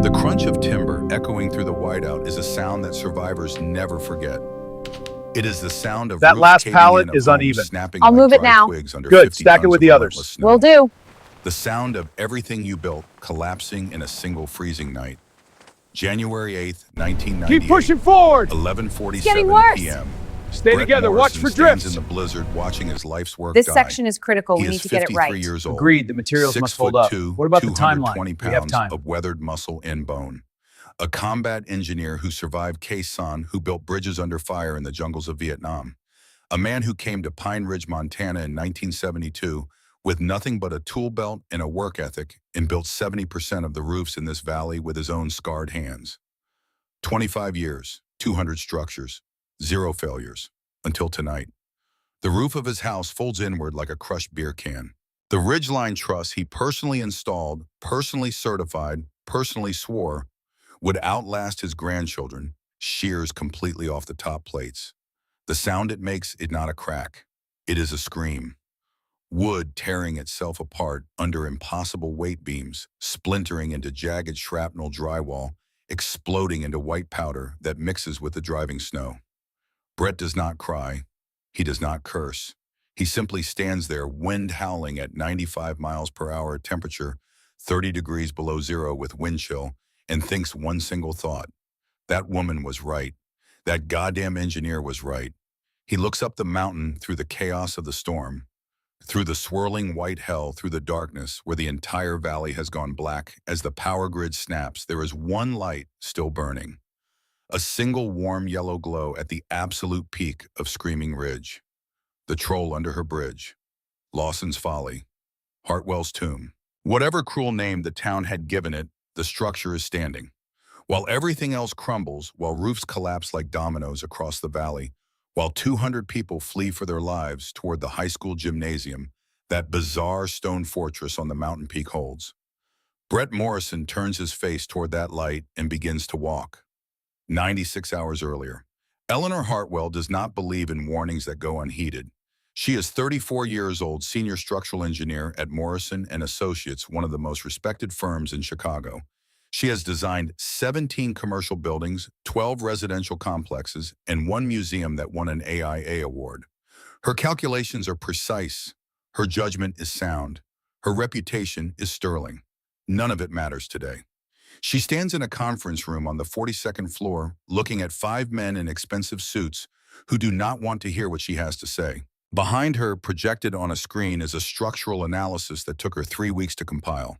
The crunch of timber echoing through the whiteout is a sound that survivors never forget. It is the sound of That roofs last caving pallet in, of is homes uneven. snapping I'll like move it dry now. twigs under Good. 50 Stack it tons with of the relentless others. snow. Will do. The sound of everything you built collapsing in a single freezing night. January 8th, 1998. Keep pushing forward. 11:47 getting worse. p.m. Stay Brett together. Watch Morrison for stands drifts. in the blizzard watching his life's work This die. section is critical. He We is need to get it 53 right. years old. Agreed. The materials 6 must hold foot up. 2, What about the 220 timeline? We have pounds time. of weathered muscle and bone. A combat engineer who survived Khe Sanh, who built bridges under fire in the jungles of Vietnam. A man who came to Pine Ridge, Montana in 1972 with nothing but a tool belt and a work ethic and built 70% of the roofs in this valley with his own scarred hands. 25 years, 200 structures, 0 failures, until tonight. The roof of his house folds inward like a crushed beer can. The Ridgeline Truss he personally installed, personally certified, personally swore, would outlast his grandchildren, shears completely off the top plates. The sound it makes is not a crack. It is a scream. Wood tearing itself apart under impossible weight beams, splintering into jagged shrapnel drywall, exploding into white powder that mixes with the driving snow. Brett does not cry. He does not curse. He simply stands there, wind howling at 95 miles per hour temperature, 30 degrees below zero with wind chill, and thinks one single thought. That woman was right. That goddamn engineer was right. He looks up the mountain through the chaos of the storm, through the swirling white hell, through the darkness where the entire valley has gone black. As the power grid snaps, there is one light still burning. A single warm yellow glow at the absolute peak of Screaming Ridge. The troll under her bridge. Lawson's Folly. Hartwell's Tomb. Whatever cruel name the town had given it, the structure is standing. While everything else crumbles, while roofs collapse like dominoes across the valley, while 200 people flee for their lives toward the high school gymnasium, that bizarre stone fortress on the mountain peak holds. Brett Morrison turns his face toward that light and begins to walk. 96 hours earlier. Eleanor Hartwell does not believe in warnings that go unheeded. She is 34 years old, senior structural engineer at Morrison and Associates, one of the most respected firms in Chicago. She has designed 17 commercial buildings, 12 residential complexes, and 1 museum that won an AIA award. Her calculations are precise. Her judgment is sound. Her reputation is sterling. None of it matters today. She stands in a conference room on the 42nd floor, looking at 5 men in expensive suits who do not want to hear what she has to say. Behind her, projected on a screen, is a structural analysis that took her 3 weeks to compile.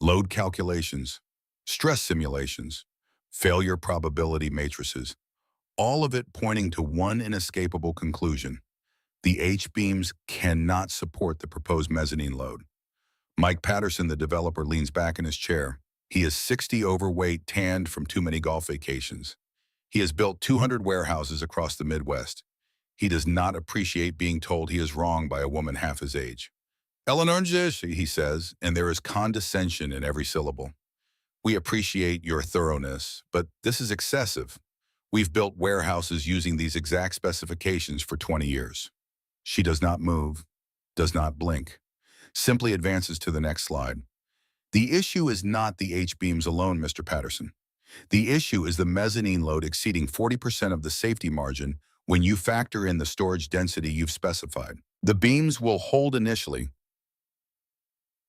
Load calculations, stress simulations, failure probability matrices, all of it pointing to one inescapable conclusion. The H-beams cannot support the proposed mezzanine load. Mike Patterson, the developer, leans back in his chair. He is 60 overweight, tanned from too many golf vacations. He has built 200 warehouses across the Midwest. He does not appreciate being told he is wrong by a woman half his age. Eleanor, he says, and there is condescension in every syllable. We appreciate your thoroughness, but this is excessive. We've built warehouses using these exact specifications for 20 years. She does not move, does not blink, simply advances to the next slide. The issue is not the H-beams alone, Mr. Patterson. The issue is the mezzanine load exceeding 40% of the safety margin when you factor in the storage density you've specified. The beams will hold initially.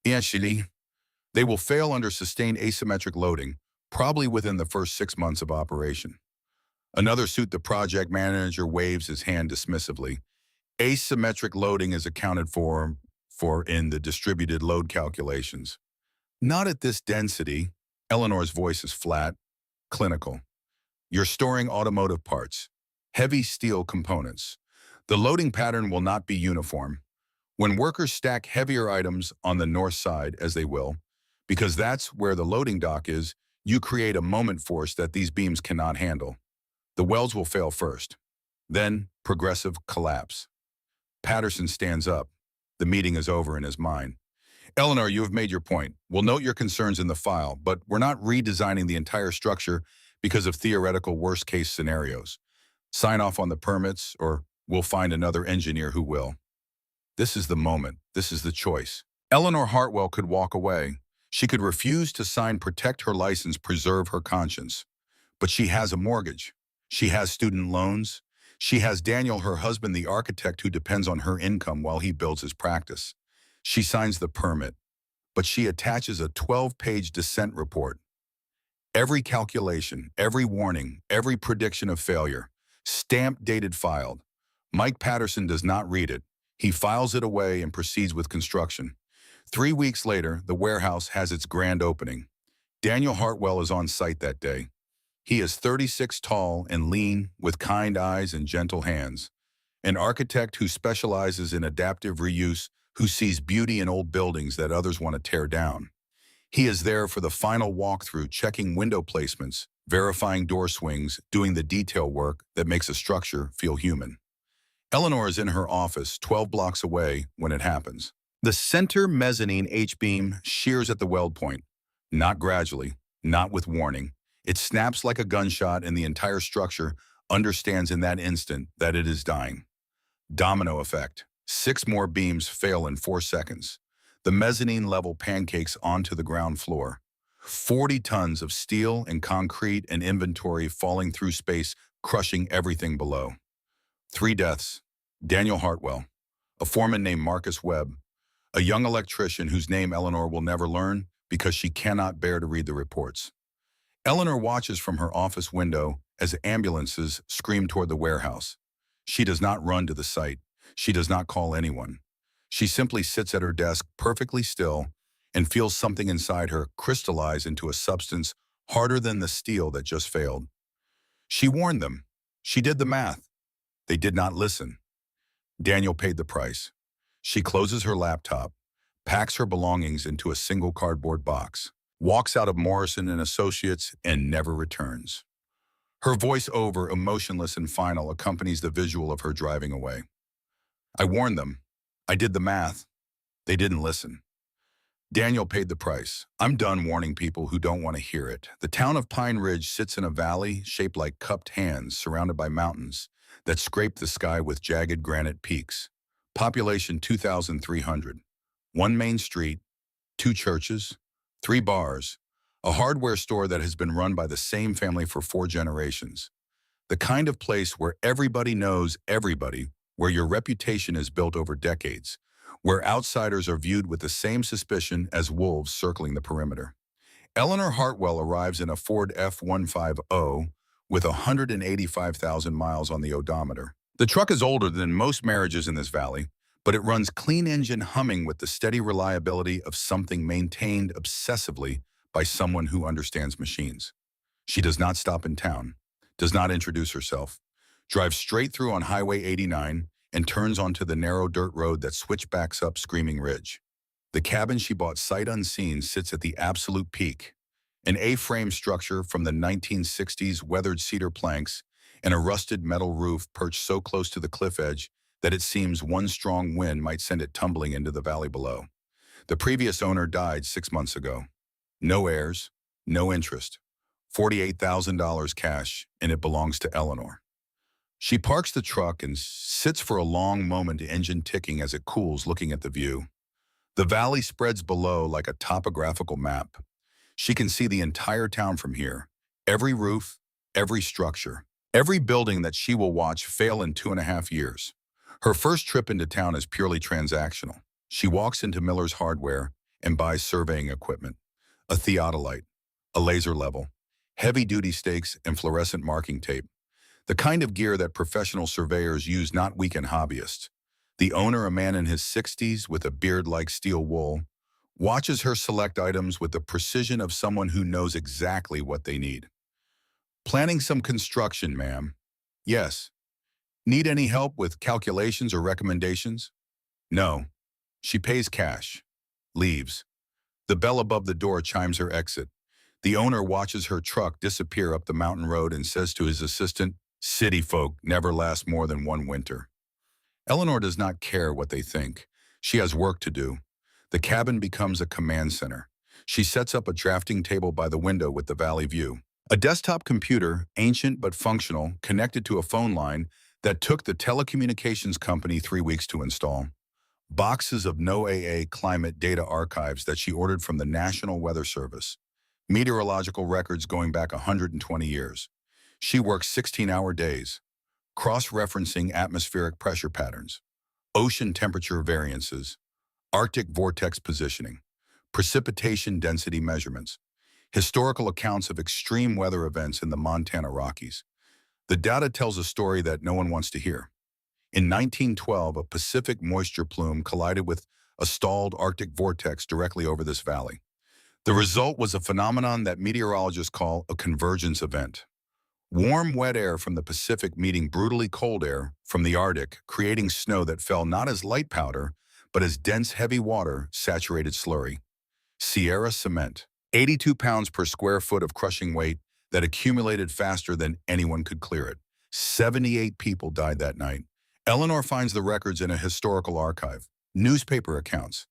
They will fail under sustained asymmetric loading, probably within the first 6 months of operation. Another suit, the project manager waves his hand dismissively. Asymmetric loading is accounted for in the distributed load calculations. Not at this density. Eleanor's voice is flat, clinical. You're storing automotive parts, heavy steel components. The loading pattern will not be uniform. When workers stack heavier items on the north side, as they will, because that's where the loading dock is, you create a moment force that these beams cannot handle. The welds will fail first, then progressive collapse. Patterson stands up. The meeting is over in his mind. Eleanor, you have made your point. We'll note your concerns in the file, but we're not redesigning the entire structure because of theoretical worst-case scenarios. Sign off on the permits, or we'll find another engineer who will. This is the moment. This is the choice. Eleanor Hartwell could walk away. She could refuse to sign protect her license, preserve her conscience. But she has a mortgage. She has student loans. She has Daniel, her husband, the architect who depends on her income while he builds his practice. She signs the permit, but she attaches a 12-page dissent report. Every calculation, every warning, every prediction of failure, stamped, dated, filed. Mike Patterson does not read it. He files it away and proceeds with construction. 3 weeks later, the warehouse has its grand opening. Daniel Hartwell is on site that day. He is 36 tall and lean, with kind eyes and gentle hands. An architect who specializes in adaptive reuse, who sees beauty in old buildings that others want to tear down. He is there for the final walkthrough, checking window placements, verifying door swings, doing the detail work that makes a structure feel human. Eleanor is in her office 12 blocks away when it happens. The center mezzanine H-beam shears at the weld point. Not gradually, not with warning. It snaps like a gunshot, and the entire structure understands in that instant that it is dying. Domino effect. 6 more beams fail in 4 seconds. The mezzanine level pancakes onto the ground floor. 40 tons of steel and concrete and inventory falling through space, crushing everything below. 3 deaths. Daniel Hartwell, a foreman named Marcus Webb, a young electrician whose name Eleanor will never learn because she cannot bear to read the reports. Eleanor watches from her office window as ambulances scream toward the warehouse. She does not run to the site. She does not call anyone. She simply sits at her desk perfectly still and feels something inside her crystallize into a substance harder than the steel that just failed. She warned them. She did the math. They did not listen. Daniel paid the price. She closes her laptop, packs her belongings into a single cardboard box, walks out of Morrison and Associates, and never returns. Her voice over, emotionless and final, accompanies the visual of her driving away. I warned them. I did the math. They didn't listen. Daniel paid the price. I'm done warning people who don't want to hear it. The town of Pine Ridge sits in a valley shaped like cupped hands, surrounded by mountains that scrape the sky with jagged granite peaks. Population 2,300. 1 main street, 2 churches, 3 bars, a hardware store that has been run by the same family for 4 generations. The kind of place where everybody knows everybody, where your reputation is built over decades, where outsiders are viewed with the same suspicion as wolves circling the perimeter. Eleanor Hartwell arrives in a Ford F-150 with 185,000 miles on the odometer. The truck is older than most marriages in this valley, but it runs clean engine humming with the steady reliability of something maintained obsessively by someone who understands machines. She does not stop in town, does not introduce herself, drives straight through on Highway 89 and turns onto the narrow dirt road that switchbacks up Screaming Ridge. The cabin she bought sight unseen sits at the absolute peak, an A-frame structure from the 1960s, weathered cedar planks, and a rusted metal roof perched so close to the cliff edge that it seems one strong wind might send it tumbling into the valley below. The previous owner died 6 months ago. No heirs, no interest, $48,000 cash, and it belongs to Eleanor. She parks the truck and sits for a long moment, engine ticking as it cools, looking at the view. The valley spreads below like a topographical map. She can see the entire town from here, every roof, every structure, every building that she will watch fail in 2.5 years. Her first trip into town is purely transactional. She walks into Miller's Hardware and buys surveying equipment, a theodolite, a laser level, heavy-duty stakes, and fluorescent marking tape. The kind of gear that professional surveyors use, not weekend hobbyists. The owner, a man in his 60s with a beard like steel wool, watches her select items with the precision of someone who knows exactly what they need. Planning some construction, ma'am? Yes. Need any help with calculations or recommendations? No. She pays cash. Leaves. The bell above the door chimes her exit. The owner watches her truck disappear up the mountain road and says to his assistant, "City folk never last more than 1 winter." Eleanor does not care what they think. She has work to do. The cabin becomes a command center. She sets up a drafting table by the window with the valley view. A desktop computer, ancient but functional, connected to a phone line that took the telecommunications company 3 weeks to install. boxes of NOAA climate data archives that she ordered from the National Weather Service, meteorological records going back 120 years. She works 16-hour days, cross-referencing atmospheric pressure patterns, ocean temperature variances, Arctic vortex positioning, precipitation density measurements, historical accounts of extreme weather events in the Montana Rockies. The data tells a story that no one wants to hear. In 1912, a Pacific moisture plume collided with a stalled Arctic vortex directly over this valley. The result was a phenomenon that meteorologists call a convergence event. Warm, wet air from the Pacific meeting brutally cold air from the Arctic, creating snow that fell not as light powder, but as dense, heavy water, saturated slurry. Sierra cement, 82 pounds per square foot of crushing weight that accumulated faster than anyone could clear it. 78 people died that night. Eleanor finds the records in a historical archive, newspaper accounts,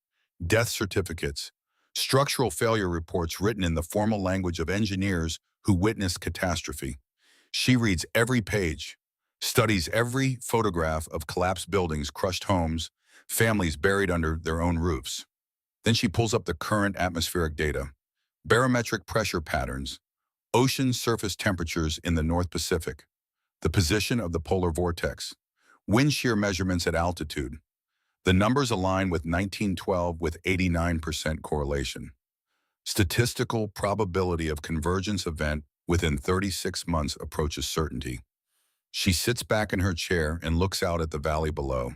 death certificates, structural failure reports written in the formal language of engineers who witnessed catastrophe. She reads every page, studies every photograph of collapsed buildings, crushed homes, families buried under their own roofs. Then she pulls up the current atmospheric data, barometric pressure patterns, ocean surface temperatures in the North Pacific, the position of the polar vortex, wind shear measurements at altitude. The numbers align with 1912 with 89% correlation. Statistical probability of convergence event within 36 months approaches certainty. She sits back in her chair and looks out at the valley below,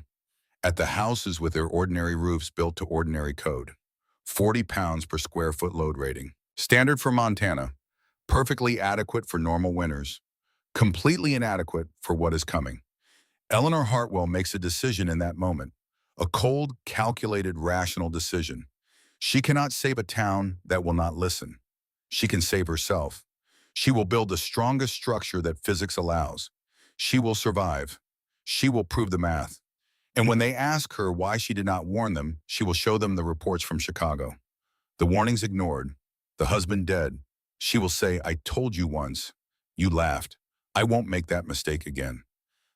at the houses with their ordinary roofs built to ordinary code. 40 pounds per square foot load rating. Standard for Montana. Perfectly adequate for normal winters. Completely inadequate for what is coming. Eleanor Hartwell makes a decision in that moment. A cold, calculated, rational decision. She cannot save a town that will not listen. She can save herself. She will build the strongest structure that physics allows. She will survive. She will prove the math. And when they ask her why she did not warn them, she will show them the reports from Chicago. The warnings ignored. The husband dead. She will say, "I told you once. You laughed. I won't make that mistake again."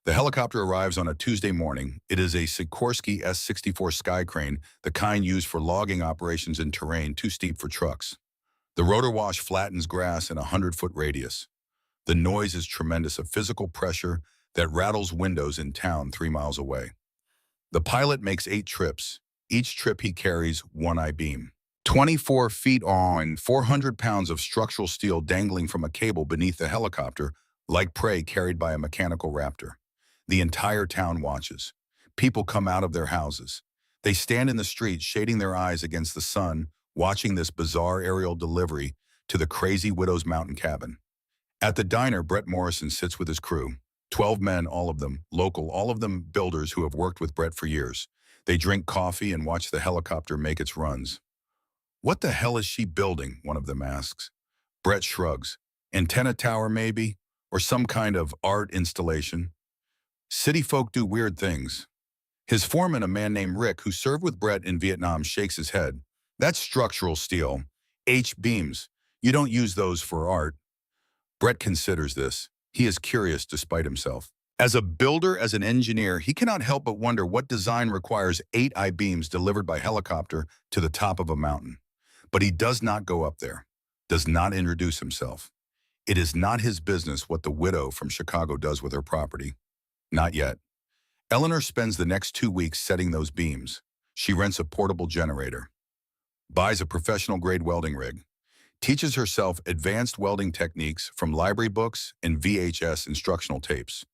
The helicopter arrives on a Tuesday morning. It is a Sikorsky S-64 Sky Crane, the kind used for logging operations in terrain too steep for trucks. The rotor wash flattens grass in a 100-foot radius. The noise is tremendous, a physical pressure that rattles windows in town 3 miles away. The pilot makes 8 trips. Each trip he carries one I-beam. 24 feet on, 400 pounds of structural steel dangling from a cable beneath the helicopter, like prey carried by a mechanical raptor. The entire town watches. People come out of their houses. They stand in the street, shading their eyes against the sun, watching this bizarre aerial delivery to the crazy widow's mountain cabin. At the diner, Brett Morrison sits with his crew. 12 men, all of them local, all of them builders who have worked with Brett for years. They drink coffee and watch the helicopter make its runs. "What the hell is she building?" one of them asks. Brett shrugs. "Antenna tower, maybe? Or some kind of art installation?" City folk do weird things. His foreman, a man named Rick, who served with Brett in Vietnam, shakes his head. "That's structural steel. H-beams. You don't use those for art." Brett considers this. He is curious despite himself. As a builder, as an engineer, he cannot help but wonder what design requires 8 I-beams delivered by helicopter to the top of a mountain. But he does not go up there, does not introduce himself. It is not his business what the widow from Chicago does with her property. Not yet. Eleanor spends the next 2 weeks setting those beams. She rents a portable generator, buys a professional-grade welding rig, teaches herself advanced welding techniques from library books and VHS instructional tapes.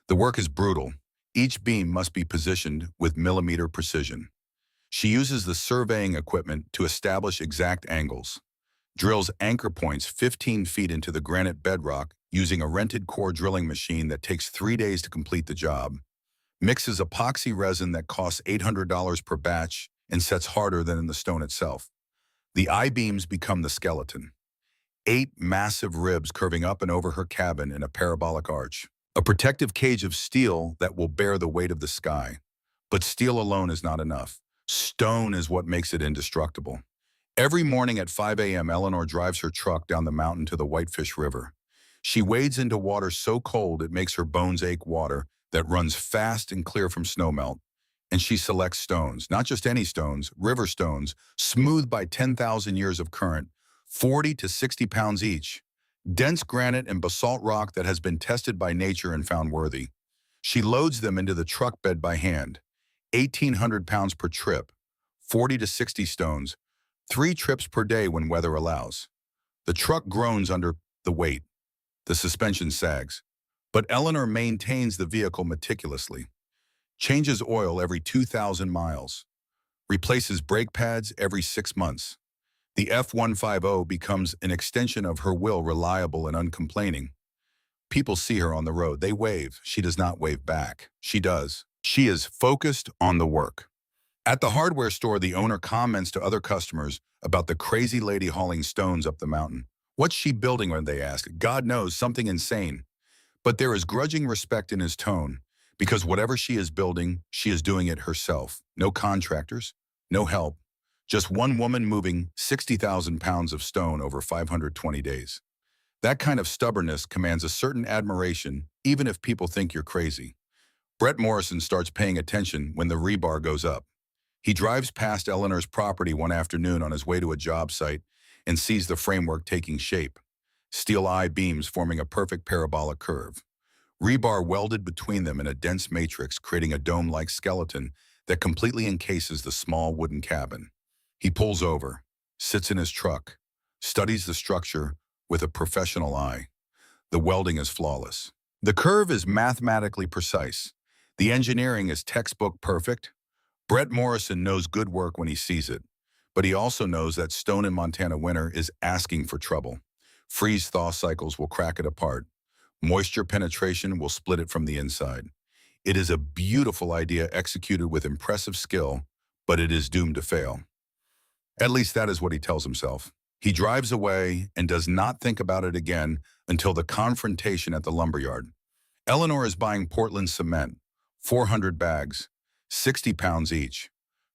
The work is brutal. Each beam must be positioned with millimeter precision. She uses the surveying equipment to establish exact angles, drills anchor points 15 feet into the granite bedrock using a rented core drilling machine that takes 3 days to complete the job, mixes epoxy resin that costs $800 per batch and sets harder than in the stone itself. The I-beams become the skeleton. 8 massive ribs curving up and over her cabin in a parabolic arch. A protective cage of steel that will bear the weight of the sky. But steel alone is not enough. Stone is what makes it indestructible. Every morning at 5 a.m., Eleanor drives her truck down the mountain to the Whitefish River. She wades into water so cold it makes her bones ache, water that runs fast and clear from snowmelt. And she selects stones, not just any stones, river stones, smoothed by 10,000 years of current, 40 to 60 pounds each. Dense granite and basalt rock that has been tested by nature and found worthy. She loads them into the truck bed by hand, 1,800 pounds per trip, 40 to 60 stones, 3 trips per day when weather allows. The truck groans under the weight. The suspension sags. But Eleanor maintains the vehicle meticulously, changes oil every 2,000 miles, replaces brake pads every 6 months. The F-150 becomes an extension of her will, reliable and uncomplaining. People see her on the road. They wave. She does not wave back. She does. She is focused on the work. At the hardware store, the owner comments to other customers about the crazy lady hauling stones up the mountain. What's she building, when they ask? God knows, something insane. But there is grudging respect in his tone, because whatever she is building, she is doing it herself. No contractors, no help. Just one woman moving 60,000 pounds of stone over 520 days. That kind of stubbornness commands a certain admiration, even if people think you're crazy. Brett Morrison starts paying attention when the rebar goes up. He drives past Eleanor's property one afternoon on his way to a job site and sees the framework taking shape. Steel I-beams forming a perfect parabolic curve. Rebar welded between them in a dense matrix, creating a dome-like skeleton that completely encases the small wooden cabin. He pulls over, sits in his truck, studies the structure with a professional eye. The welding is flawless. The curve is mathematically precise. The engineering is textbook perfect. Brett Morrison knows good work when he sees it, but he also knows that stone in Montana winter is asking for trouble. Freeze-thaw cycles will crack it apart. Moisture penetration will split it from the inside. It is a beautiful idea executed with impressive skill, but it is doomed to fail. At least that is what he tells himself. He drives away and does not think about it again until the confrontation at the lumberyard. Eleanor is buying Portland cement, 400 bags, 60 pounds each,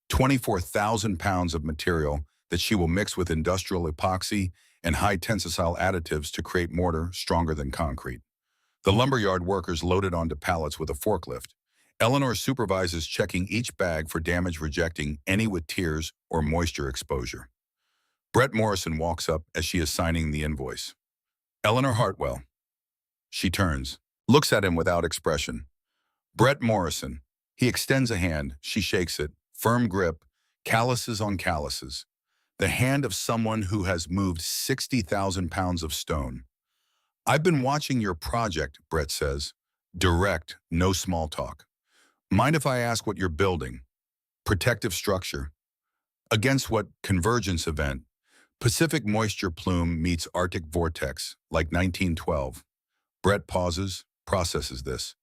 24,000 pounds of material that she will mix with industrial epoxy and high tensile additives to create mortar stronger than concrete. The lumberyard workers loaded onto pallets with a forklift. Eleanor supervises checking each bag for damage, rejecting any with tears or moisture exposure. Brett Morrison walks up as she is signing the invoice. Eleanor Hartwell. She turns, looks at him without expression. Brett Morrison. He extends a hand. She shakes it. Firm grip, calluses on calluses. The hand of someone who has moved 60,000 pounds of stone. I've been watching your project, Brett says. Direct, no small talk. Mind if I ask what you're building? Protective structure. Against what convergence event? Pacific moisture plume meets Arctic vortex, like 1912. Brett pauses, processes this.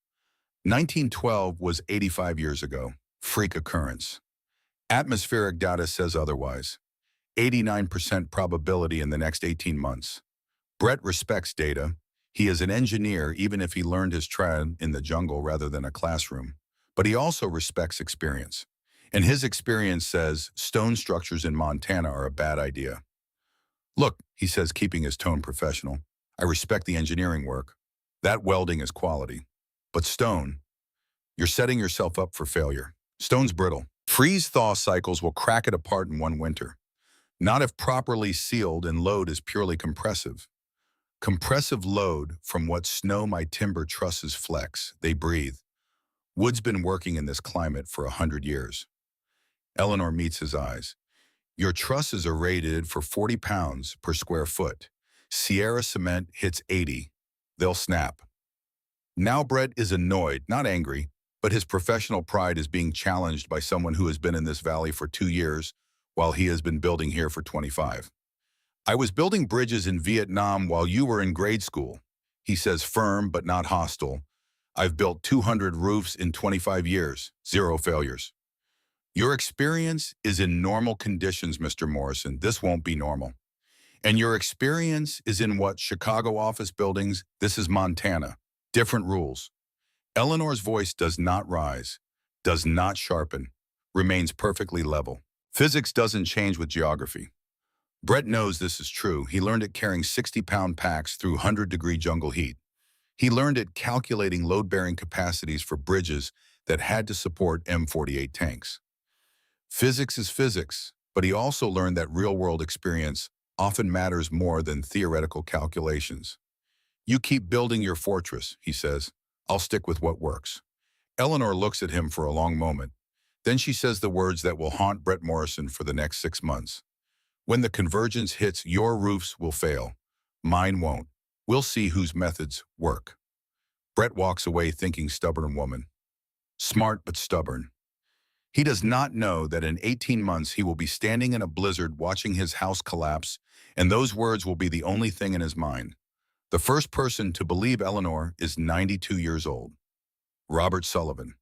1912 was 85 years ago. Freak occurrence. Atmospheric data says otherwise. 89% probability in the next 18 months. Brett respects data. He is an engineer, even if he learned his trade in the jungle rather than a classroom. But he also respects experience. And his experience says stone structures in Montana are a bad idea. Look, he says, keeping his tone professional, I respect the engineering work. That welding is quality. But stone, you're setting yourself up for failure. Stone's brittle. Freeze-thaw cycles will crack it apart in one winter. Not if properly sealed, and load is purely compressive. Compressive load from what snow my timber trusses flex. They breathe. Wood's been working in this climate for 100 years. Eleanor meets his eyes. Your trusses are rated for 40 pounds per square foot. Sierra cement hits 80. They'll snap. Now Brett is annoyed, not angry, but his professional pride is being challenged by someone who has been in this valley for 2 years, while he has been building here for 25. I was building bridges in Vietnam while you were in grade school. He says, firm but not hostile. I've built 200 roofs in 25 years, 0 failures. Your experience is in normal conditions, Mr. Morrison. This won't be normal. And your experience is in what, Chicago office buildings? This is Montana. Different rules. Eleanor's voice does not rise, does not sharpen, remains perfectly level. Physics doesn't change with geography. Brett knows this is true. He learned it carrying 60-pound packs through 100-degree jungle heat. He learned it calculating load-bearing capacities for bridges that had to support M48 tanks. Physics is physics, but he also learned that real-world experience often matters more than theoretical calculations. You keep building your fortress, he says. I'll stick with what works. Eleanor looks at him for a long moment. Then she says the words that will haunt Brett Morrison for the next 6 months. When the convergence hits, your roofs will fail. Mine won't. We'll see whose methods work. Brett walks away thinking stubborn woman. Smart but stubborn. He does not know that in 18 months he will be standing in a blizzard watching his house collapse, and those words will be the only thing in his mind. The first person to believe Eleanor is 92 years old. Robert Sullivan.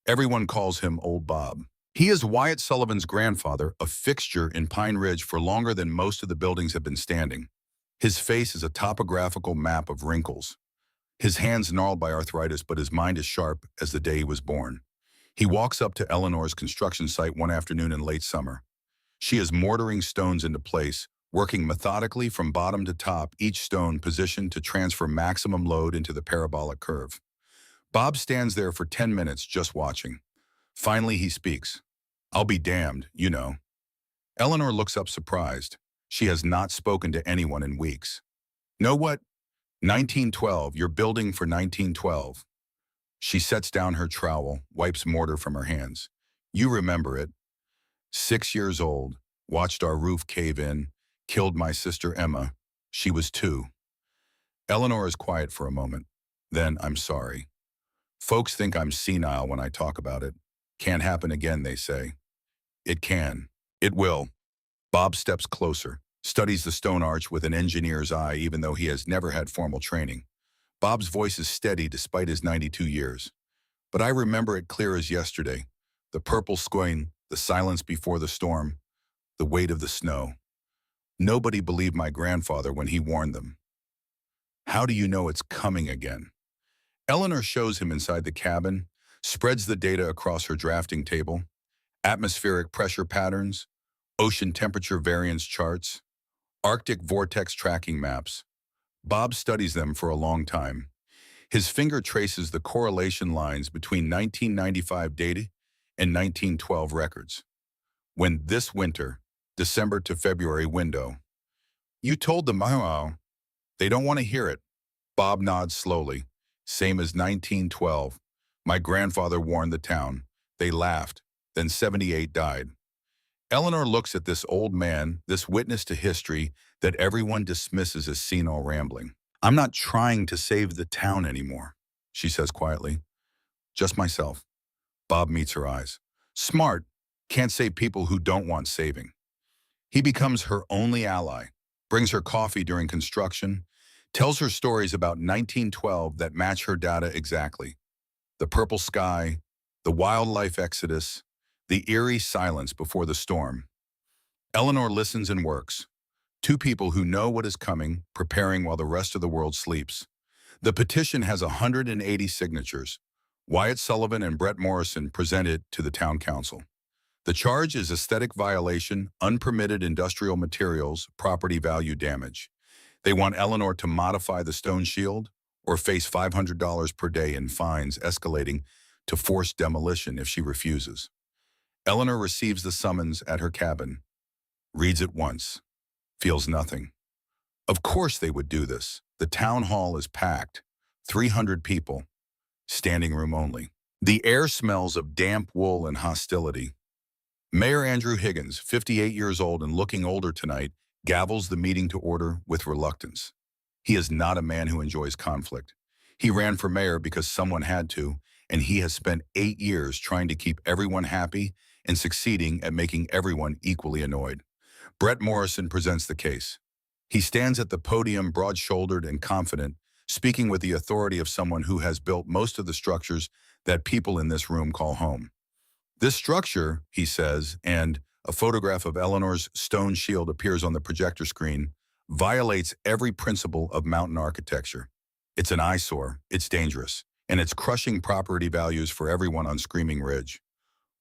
Everyone calls him Old Bob. He is Wyatt Sullivan's grandfather, a fixture in Pine Ridge for longer than most of the buildings have been standing. His face is a topographical map of wrinkles. His hands gnarled by arthritis, but his mind is sharp as the day he was born. He walks up to Eleanor's construction site one afternoon in late summer. She is mortaring stones into place, working methodically from bottom to top, each stone positioned to transfer maximum load into the parabolic curve. Bob stands there for 10 minutes just watching. Finally, he speaks. I'll be damned, you know. Eleanor looks up surprised. She has not spoken to anyone in weeks. Know what? 1912, you're building for 1912. She sets down her trowel, wipes mortar from her hands. You remember it. 6 years old, watched our roof cave in, killed my sister Emma. She was 2. Eleanor is quiet for a moment. Then, I'm sorry. Folks think I'm senile when I talk about it. Can't happen again, they say. It can. It will. Bob steps closer, studies the stone arch with an engineer's eye even though he has never had formal training. Bob's voice is steady despite his 92 years. But I remember it clear as yesterday. The purple squain, the silence before the storm, the weight of the snow. Nobody believed my grandfather when he warned them. How do you know it's coming again? Eleanor shows him inside the cabin, spreads the data across her drafting table, atmospheric pressure patterns, ocean temperature variance charts, Arctic vortex tracking maps. Bob studies them for a long time. His finger traces the correlation lines between 1995 data and 1912 records. When this winter, December to February window, you told them, oh, they don't want to hear it. Bob nods slowly. Same as 1912. My grandfather warned the town. They laughed. Then 78 died. Eleanor looks at this old man, this witness to history that everyone dismisses as senile rambling. I'm not trying to save the town anymore, she says quietly. Just myself. Bob meets her eyes. Smart, can't save people who don't want saving. He becomes her only ally, brings her coffee during construction, tells her stories about 1912 that match her data exactly. The purple sky, the wildlife exodus, the eerie silence before the storm. Eleanor listens and works. 2 people who know what is coming, preparing while the rest of the world sleeps. The petition has 180 signatures. Wyatt Sullivan and Brett Morrison present it to the town council. The charge is aesthetic violation, unpermitted industrial materials, property value damage. They want Eleanor to modify the stone shield or face $500 per day in fines, escalating to forced demolition if she refuses. Eleanor receives the summons at her cabin, reads it once, feels nothing. Of course they would do this. The town hall is packed, 300 people, standing room only. The air smells of damp wool and hostility. Mayor Andrew Higgins, 58 years old and looking older tonight, gavels the meeting to order with reluctance. He is not a man who enjoys conflict. He ran for mayor because someone had to, and he has spent 8 years trying to keep everyone happy and succeeding at making everyone equally annoyed. Brett Morrison presents the case. He stands at the podium broad-shouldered and confident, speaking with the authority of someone who has built most of the structures that people in this room call home. This structure, he says, and a photograph of Eleanor's stone shield appears on the projector screen, violates every principle of mountain architecture. It's an eyesore, it's dangerous, and it's crushing property values for everyone on Screaming Ridge.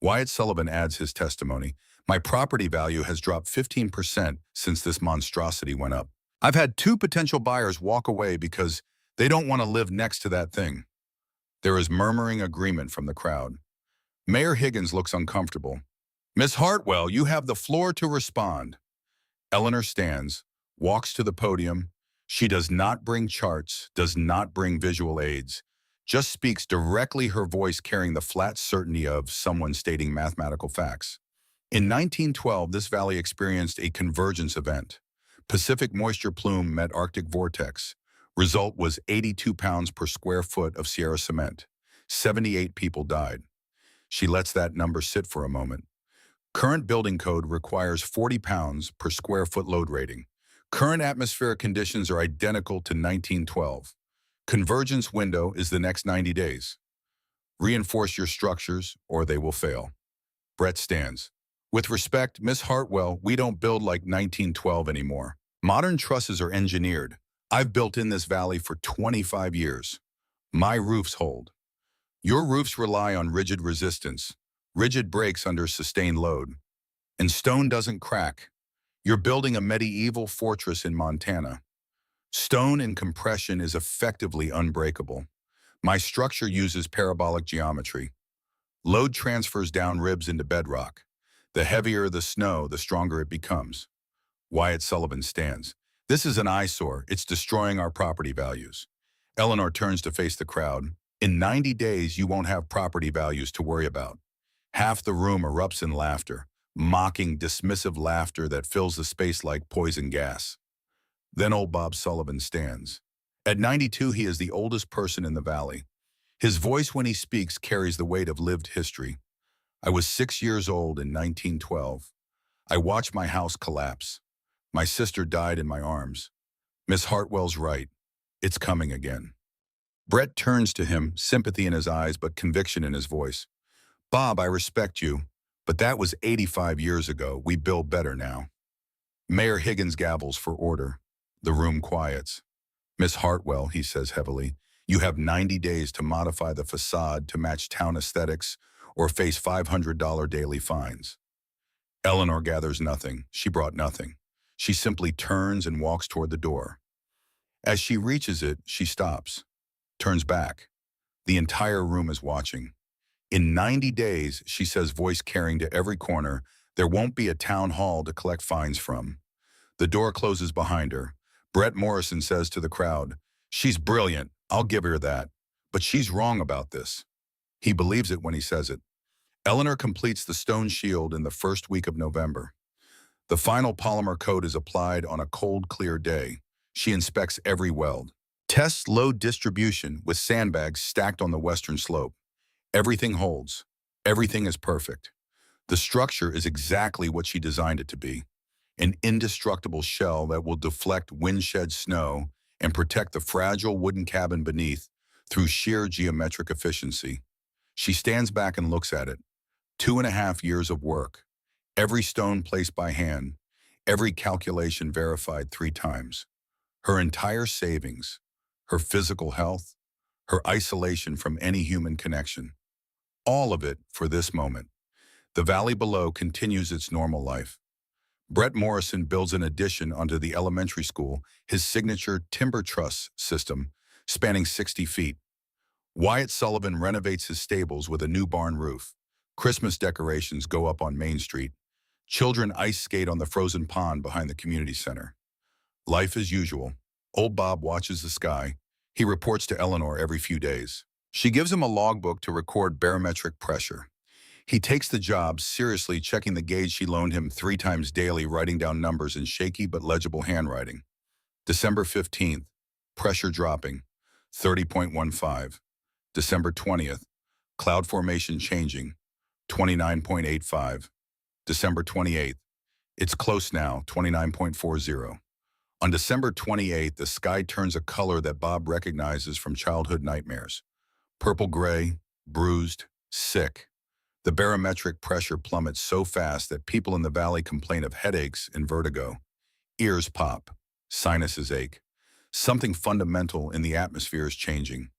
Wyatt Sullivan adds his testimony. My property value has dropped 15% since this monstrosity went up. I've had 2 potential buyers walk away because they don't want to live next to that thing. There is murmuring agreement from the crowd. Mayor Higgins looks uncomfortable. Miss Hartwell, you have the floor to respond. Eleanor stands, walks to the podium. She does not bring charts, does not bring visual aids, just speaks directly, her voice carrying the flat certainty of someone stating mathematical facts. In 1912, this valley experienced a convergence event. Pacific moisture plume met Arctic vortex. Result was 82 pounds per square foot of Sierra cement. 78 people died. She lets that number sit for a moment. Current building code requires 40 pounds per square foot load rating. Current atmospheric conditions are identical to 1912. Convergence window is the next 90 days. Reinforce your structures or they will fail. Brett stands. With respect, Miss Hartwell, we don't build like 1912 anymore. Modern trusses are engineered. I've built in this valley for 25 years. My roofs hold. Your roofs rely on rigid resistance. Rigid breaks under sustained load. And stone doesn't crack. You're building a medieval fortress in Montana. Stone in compression is effectively unbreakable. My structure uses parabolic geometry. Load transfers down ribs into bedrock. The heavier the snow, the stronger it becomes. Wyatt Sullivan stands. This is an eyesore. It's destroying our property values. Eleanor turns to face the crowd. In 90 days, you won't have property values to worry about. Half the room erupts in laughter, mocking, dismissive laughter that fills the space like poison gas. Then old Bob Sullivan stands. At 92, he is the oldest person in the valley. His voice when he speaks carries the weight of lived history. I was 6 years old in 1912. I watched my house collapse. My sister died in my arms. Miss Hartwell's right. It's coming again. Brett turns to him, sympathy in his eyes but conviction in his voice. Bob, I respect you, but that was 85 years ago. We build better now. Mayor Higgins gavels for order. The room quiets. Miss Hartwell, he says heavily, you have 90 days to modify the facade to match town aesthetics or face $500 daily fines. Eleanor gathers nothing. She brought nothing. She simply turns and walks toward the door. As she reaches it, she stops, turns back. The entire room is watching. In 90 days, she says, voice carrying to every corner, there won't be a town hall to collect fines from. The door closes behind her. Brett Morrison says to the crowd, she's brilliant, I'll give her that, but she's wrong about this. He believes it when he says it. Eleanor completes the stone shield in the first week of November. The final polymer coat is applied on a cold, clear day. She inspects every weld. Tests load distribution with sandbags stacked on the western slope. Everything holds. Everything is perfect. The structure is exactly what she designed it to be. An indestructible shell that will deflect windshed snow and protect the fragile wooden cabin beneath through sheer geometric efficiency. She stands back and looks at it. 2.5 years of work. Every stone placed by hand. Every calculation verified 3 times. Her entire savings. Her physical health. Her isolation from any human connection. All of it for this moment. The valley below continues its normal life. Brett Morrison builds an addition onto the elementary school, his signature timber truss system, spanning 60 feet. Wyatt Sullivan renovates his stables with a new barn roof. Christmas decorations go up on Main Street. Children ice skate on the frozen pond behind the community center. Life as usual. Old Bob watches the sky. He reports to Eleanor every few days. She gives him a logbook to record barometric pressure. He takes the job seriously, checking the gauge she loaned him 3 times daily, writing down numbers in shaky but legible handwriting. December 15th, pressure dropping, 30.15. December 20th, cloud formation changing, 29.85. December 28th, it's close now, 29.40. On December 28th, the sky turns a color that Bob recognizes from childhood nightmares. Purple-gray, bruised, sick. The barometric pressure plummets so fast that people in the valley complain of headaches and vertigo. Ears pop. Sinuses ache. Something fundamental in the atmosphere is changing.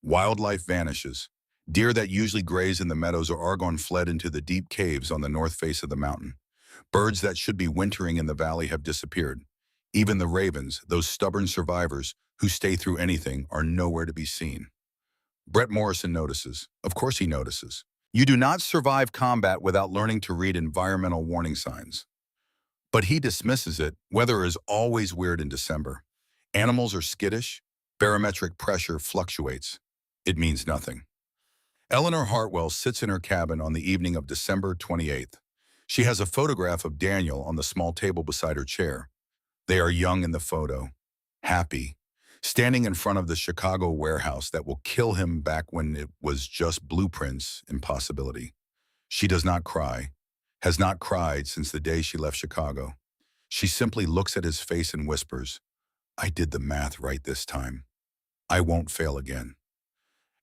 Wildlife vanishes. Deer that usually graze in the meadows or Argonne fled into the deep caves on the north face of the mountain. Birds that should be wintering in the valley have disappeared. Even the ravens, those stubborn survivors who stay through anything, are nowhere to be seen. Brett Morrison notices. Of course he notices. You do not survive combat without learning to read environmental warning signs. But he dismisses it. Weather is always weird in December. Animals are skittish. Barometric pressure fluctuates. It means nothing. Eleanor Hartwell sits in her cabin on the evening of December 28th. She has a photograph of Daniel on the small table beside her chair. They are young in the photo, happy, standing in front of the Chicago warehouse that will kill him back when it was just blueprints and possibility. She does not cry, has not cried since the day she left Chicago. She simply looks at his face and whispers, "I did the math right this time. I won't fail again."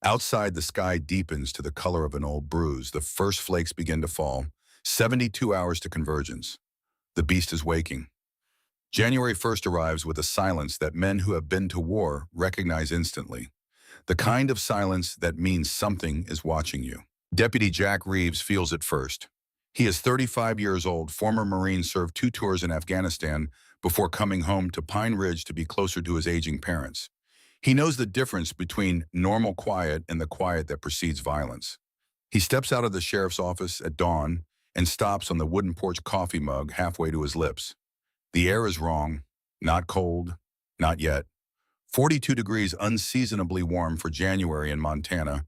Outside, the sky deepens to the color of an old bruise. The first flakes begin to fall. 72 hours to convergence. The beast is waking. January 1st arrives with a silence that men who have been to war recognize instantly. The kind of silence that means something is watching you. Deputy Jack Reeves feels it first. He is 35 years old, former Marine, served 2 tours in Afghanistan before coming home to Pine Ridge to be closer to his aging parents. He knows the difference between normal quiet and the quiet that precedes violence. He steps out of the sheriff's office at dawn and stops on the wooden porch coffee mug halfway to his lips. The air is wrong, not cold, not yet. 42 degrees unseasonably warm for January in Montana,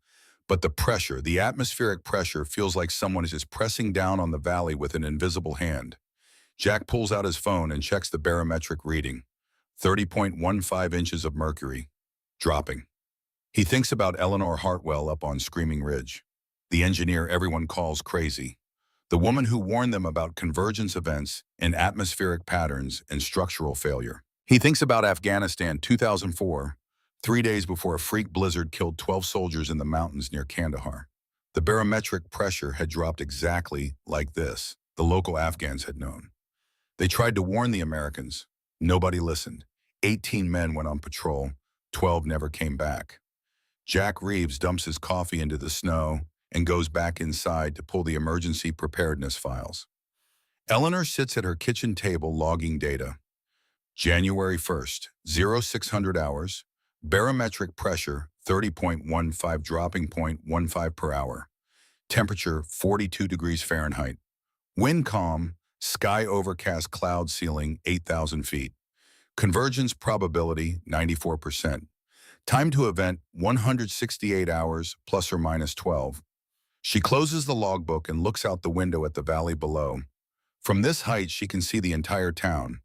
but the pressure, the atmospheric pressure, feels like someone is just pressing down on the valley with an invisible hand. Jack pulls out his phone and checks the barometric reading. 30.15 inches of mercury. Dropping. He thinks about Eleanor Hartwell up on Screaming Ridge, the engineer everyone calls crazy, the woman who warned them about convergence events and atmospheric patterns and structural failure. He thinks about Afghanistan 2004, 3 days before a freak blizzard killed 12 soldiers in the mountains near Kandahar. The barometric pressure had dropped exactly like this, the local Afghans had known. They tried to warn the Americans. Nobody listened. 18 men went on patrol. 12 never came back. Jack Reeves dumps his coffee into the snow and goes back inside to pull the emergency preparedness files. Eleanor sits at her kitchen table logging data. January 1st, 0600 hours, barometric pressure 30.15, dropping 0.15 per hour. Temperature 42 degrees Fahrenheit. Wind calm, sky overcast, cloud ceiling 8,000 feet. Convergence probability 94%. Time to event 168 hours plus or minus 12. She closes the logbook and looks out the window at the valley below. From this height, she can see the entire town.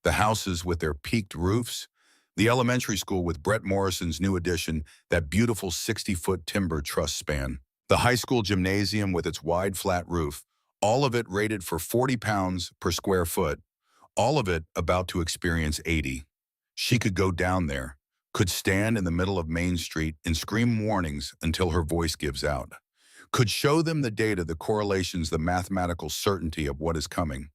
The houses with their peaked roofs, the elementary school with Brett Morrison's new addition, that beautiful 60-foot timber truss span, the high school gymnasium with its wide flat roof, all of it rated for 40 pounds per square foot, all of it about to experience 80. She could go down there, could stand in the middle of Main Street and scream warnings until her voice gives out, could show them the data, the correlations, the mathematical certainty of what is coming.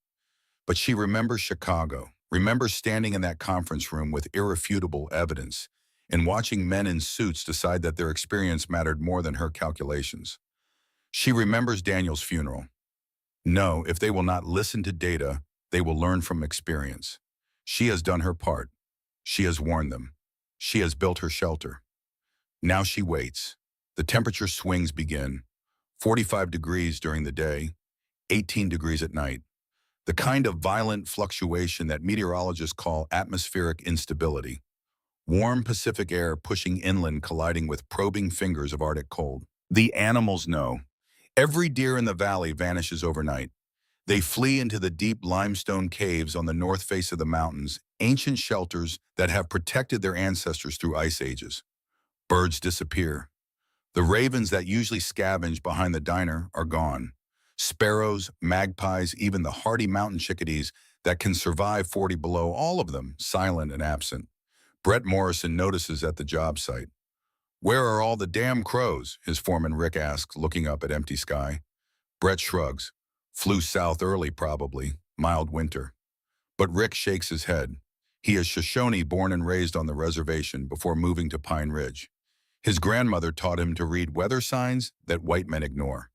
But she remembers Chicago, remembers standing in that conference room with irrefutable evidence and watching men in suits decide that their experience mattered more than her calculations. She remembers Daniel's funeral. No, if they will not listen to data, they will learn from experience. She has done her part. She has warned them. She has built her shelter. Now she waits. The temperature swings begin. 45 degrees during the day, 18 degrees at night. The kind of violent fluctuation that meteorologists call atmospheric instability. Warm Pacific air pushing inland, colliding with probing fingers of Arctic cold. The animals know. Every deer in the valley vanishes overnight. They flee into the deep limestone caves on the north face of the mountains, ancient shelters that have protected their ancestors through ice ages. Birds disappear. The ravens that usually scavenge behind the diner are gone. Sparrows, magpies, even the hardy mountain chickadees that can survive 40 below, all of them silent and absent. Brett Morrison notices at the job site. "Where are all the damn crows?" his foreman Rick asks, looking up at empty sky. Brett shrugs. "Flew south early probably, mild winter." But Rick shakes his head. He is Shoshone, born and raised on the reservation before moving to Pine Ridge. His grandmother taught him to read weather signs that white men ignore.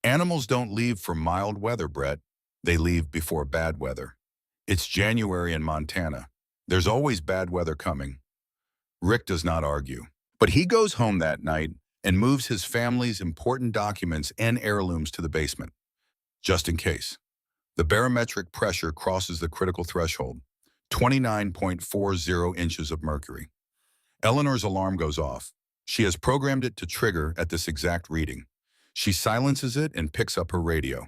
Animals don't leave for mild weather, Brett. They leave before bad weather. It's January in Montana. There's always bad weather coming. Rick does not argue. But he goes home that night, and moves his family's important documents and heirlooms to the basement, just in case. The barometric pressure crosses the critical threshold, 29.40 inches of mercury. Eleanor's alarm goes off. She has programmed it to trigger at this exact reading. She silences it and picks up her radio.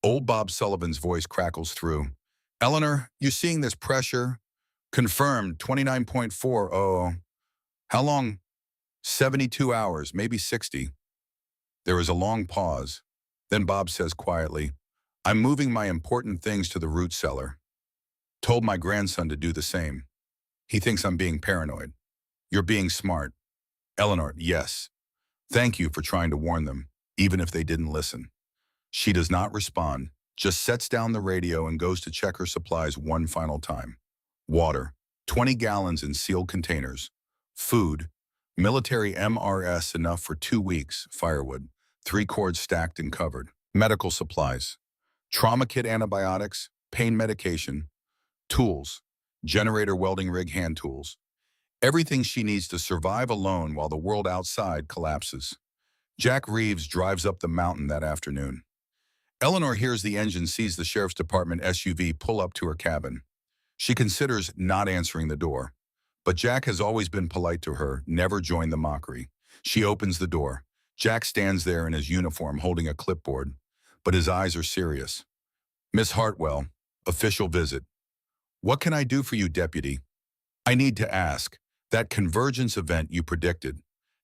Old Bob Sullivan's voice crackles through. Eleanor, you seeing this pressure? Confirmed, 29.4. Oh, how long? 72 hours, maybe 60. There is a long pause. Then Bob says quietly, I'm moving my important things to the root cellar. Told my grandson to do the same. He thinks I'm being paranoid. You're being smart. Eleanor, yes. Thank you for trying to warn them, even if they didn't listen. She does not respond, just sets down the radio and goes to check her supplies one final time. Water, 20 gallons in sealed containers. Food, military MRS enough for 2 weeks, firewood, 3 cords stacked and covered. Medical supplies, trauma kit antibiotics, pain medication, tools, generator welding rig hand tools. Everything she needs to survive alone while the world outside collapses. Jack Reeves drives up the mountain that afternoon. Eleanor hears the engine, sees the sheriff's department SUV pull up to her cabin. She considers not answering the door. But Jack has always been polite to her, never joined the mockery. She opens the door. Jack stands there in his uniform holding a clipboard, but his eyes are serious. Miss Hartwell, official visit. What can I do for you, deputy? I need to ask, that convergence event you predicted,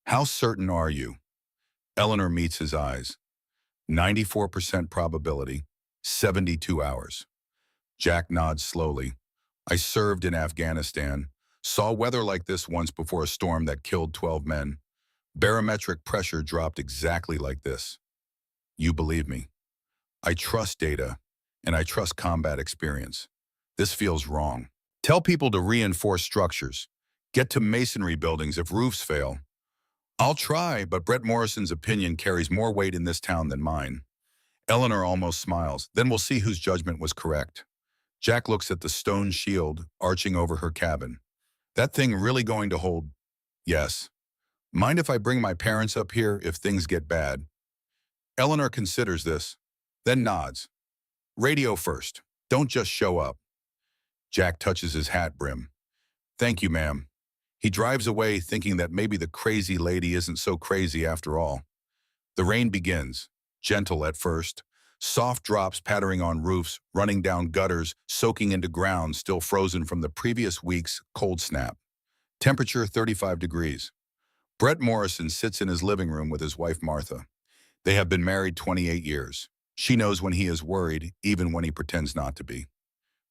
how certain are you? Eleanor meets his eyes. 94% probability, 72 hours. Jack nods slowly. I served in Afghanistan, saw weather like this once before a storm that killed 12 men. Barometric pressure dropped exactly like this. You believe me. I trust data, and I trust combat experience. This feels wrong. Tell people to reinforce structures. Get to masonry buildings if roofs fail. I'll try, but Brett Morrison's opinion carries more weight in this town than mine. Eleanor almost smiles. Then we'll see whose judgment was correct. Jack looks at the stone shield arching over her cabin. That thing really going to hold? Yes. Mind if I bring my parents up here if things get bad? Eleanor considers this, then nods. Radio first. Don't just show up. Jack touches his hat brim. Thank you, ma'am. He drives away thinking that maybe the crazy lady isn't so crazy after all. The rain begins, gentle at first. Soft drops pattering on roofs, running down gutters, soaking into ground still frozen from the previous week's cold snap. Temperature 35 degrees. Brett Morrison sits in his living room with his wife Martha. They have been married 28 years. She knows when he is worried, even when he pretends not to be.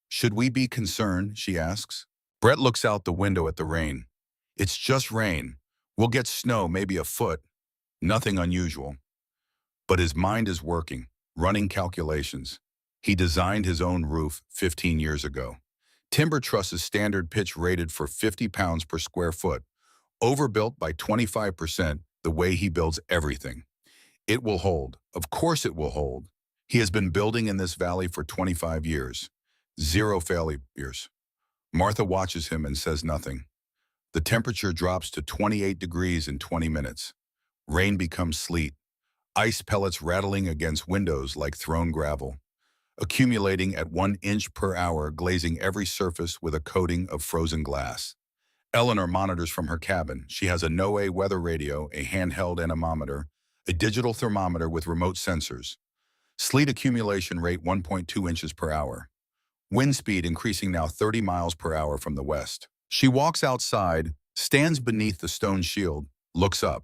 Should we be concerned, she asks. Brett looks out the window at the rain. It's just rain. We'll get snow, maybe a foot. Nothing unusual. But his mind is working, running calculations. He designed his own roof 15 years ago. Timber trusses standard pitch rated for 50 pounds per square foot, overbuilt by 25% the way he builds everything. It will hold. Of course it will hold. He has been building in this valley for 25 years. 0 failures. Martha watches him and says nothing. The temperature drops to 28 degrees in 20 minutes. Rain becomes sleet. Ice pellets rattling against windows like thrown gravel, accumulating at 1 inch per hour, glazing every surface with a coating of frozen glass. Eleanor monitors from her cabin. She has a NOAA weather radio, a handheld anemometer, a digital thermometer with remote sensors. Sleet accumulation rate 1.2 inches per hour. Wind speed increasing now 30 miles per hour from the west. She walks outside, stands beneath the stone shield, looks up.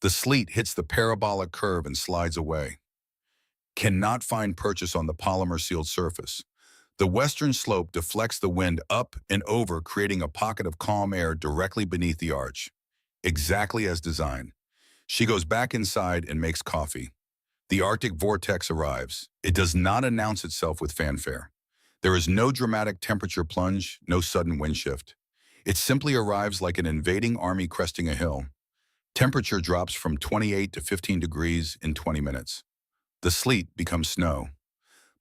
The sleet hits the parabolic curve and slides away. Cannot find purchase on the polymer-sealed surface. The western slope deflects the wind up and over, creating a pocket of calm air directly beneath the arch. Exactly as designed. She goes back inside and makes coffee. The Arctic vortex arrives. It does not announce itself with fanfare. There is no dramatic temperature plunge, no sudden wind shift. It simply arrives like an invading army cresting a hill. Temperature drops from 28 to 15 degrees in 20 minutes. The sleet becomes snow.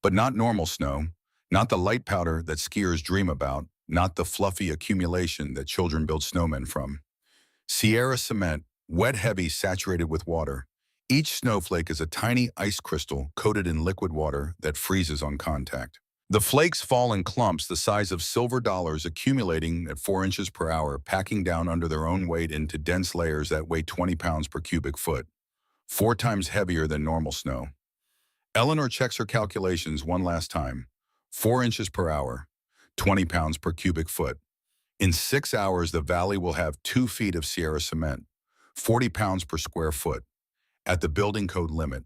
But not normal snow, not the light powder that skiers dream about, not the fluffy accumulation that children build snowmen from. Sierra cement, Wet, heavy, saturated with water. Each snowflake is a tiny ice crystal coated in liquid water that freezes on contact. The flakes fall in clumps the size of silver dollars, accumulating at 4 inches per hour, packing down under their own weight into dense layers that weigh 20 pounds per cubic foot, 4 times heavier than normal snow. Eleanor checks her calculations one last time. 4 inches per hour, 20 pounds per cubic foot. In 6 hours, the valley will have 2 feet of Sierra cement, 40 pounds per square foot, at the building code limit.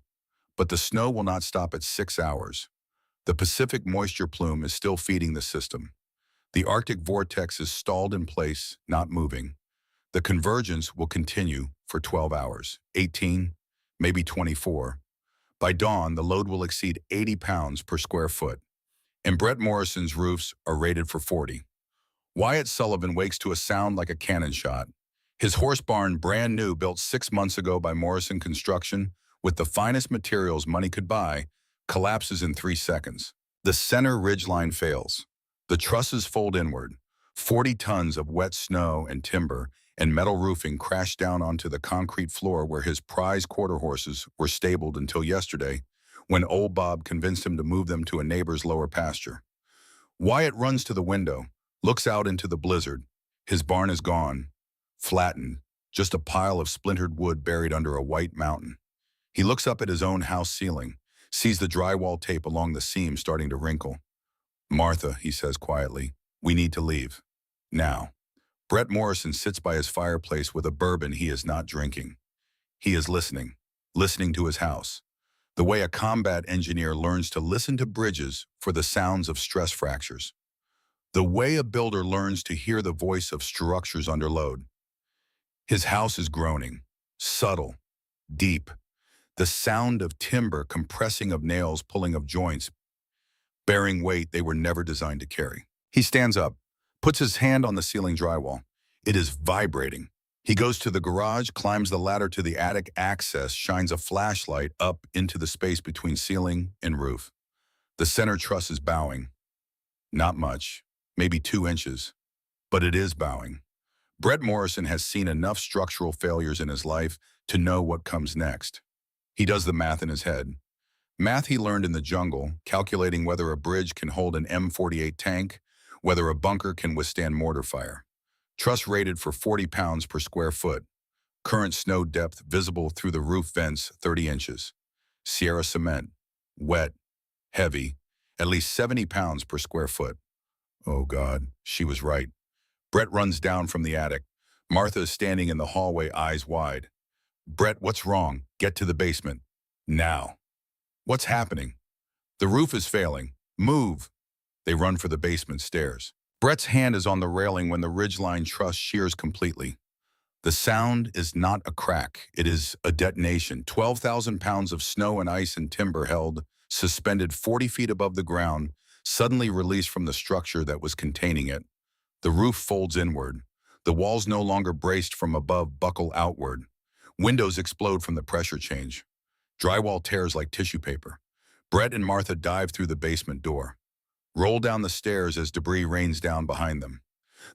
But the snow will not stop at 6 hours. The Pacific moisture plume is still feeding the system. The Arctic vortex is stalled in place, not moving. The convergence will continue for 12 hours, 18, maybe 24. By dawn, the load will exceed 80 pounds per square foot, and Brett Morrison's roofs are rated for 40. Wyatt Sullivan wakes to a sound like a cannon shot. His horse barn, brand new, built 6 months ago by Morrison Construction, with the finest materials money could buy, collapses in 3 seconds. The center ridgeline fails. The trusses fold inward. 40 tons of wet snow and timber and metal roofing crash down onto the concrete floor where his prize quarter horses were stabled until yesterday, when old Bob convinced him to move them to a neighbor's lower pasture. Wyatt runs to the window, looks out into the blizzard. His barn is gone, flattened, just a pile of splintered wood buried under a white mountain. He looks up at his own house ceiling, sees the drywall tape along the seam starting to wrinkle. "Martha," he says quietly, "we need to leave. Now." Brett Morrison sits by his fireplace with a bourbon he is not drinking. He is listening to his house, the way a combat engineer learns to listen to bridges for the sounds of stress fractures, the way a builder learns to hear the voice of structures under load. His house is groaning, subtle, deep, the sound of timber compressing, of nails pulling, of joints bearing weight they were never designed to carry. He stands up, puts his hand on the ceiling drywall. It is vibrating. He goes to the garage, climbs the ladder to the attic access, shines a flashlight up into the space between ceiling and roof. The center truss is bowing. Not much, maybe 2 inches, but it is bowing. Brett Morrison has seen enough structural failures in his life to know what comes next. He does the math in his head. Math he learned in the jungle, calculating whether a bridge can hold an M48 tank, whether a bunker can withstand mortar fire. Truss rated for 40 pounds per square foot. Current snow depth visible through the roof vents, 30 inches. Sierra cement, wet, heavy, at least 70 pounds per square foot. Oh God, she was right. Brett runs down from the attic. Martha is standing in the hallway, eyes wide. "Brett, what's wrong? Get to the basement. Now." "What's happening?" "The roof is failing. Move." They run for the basement stairs. Brett's hand is on the railing when the ridgeline truss shears completely. The sound is not a crack. It is a detonation. 12,000 pounds of snow and ice and timber held, suspended 40 feet above the ground, suddenly released from the structure that was containing it. The roof folds inward. The walls no longer braced from above buckle outward. Windows explode from the pressure change. Drywall tears like tissue paper. Brett and Martha dive through the basement door, roll down the stairs as debris rains down behind them.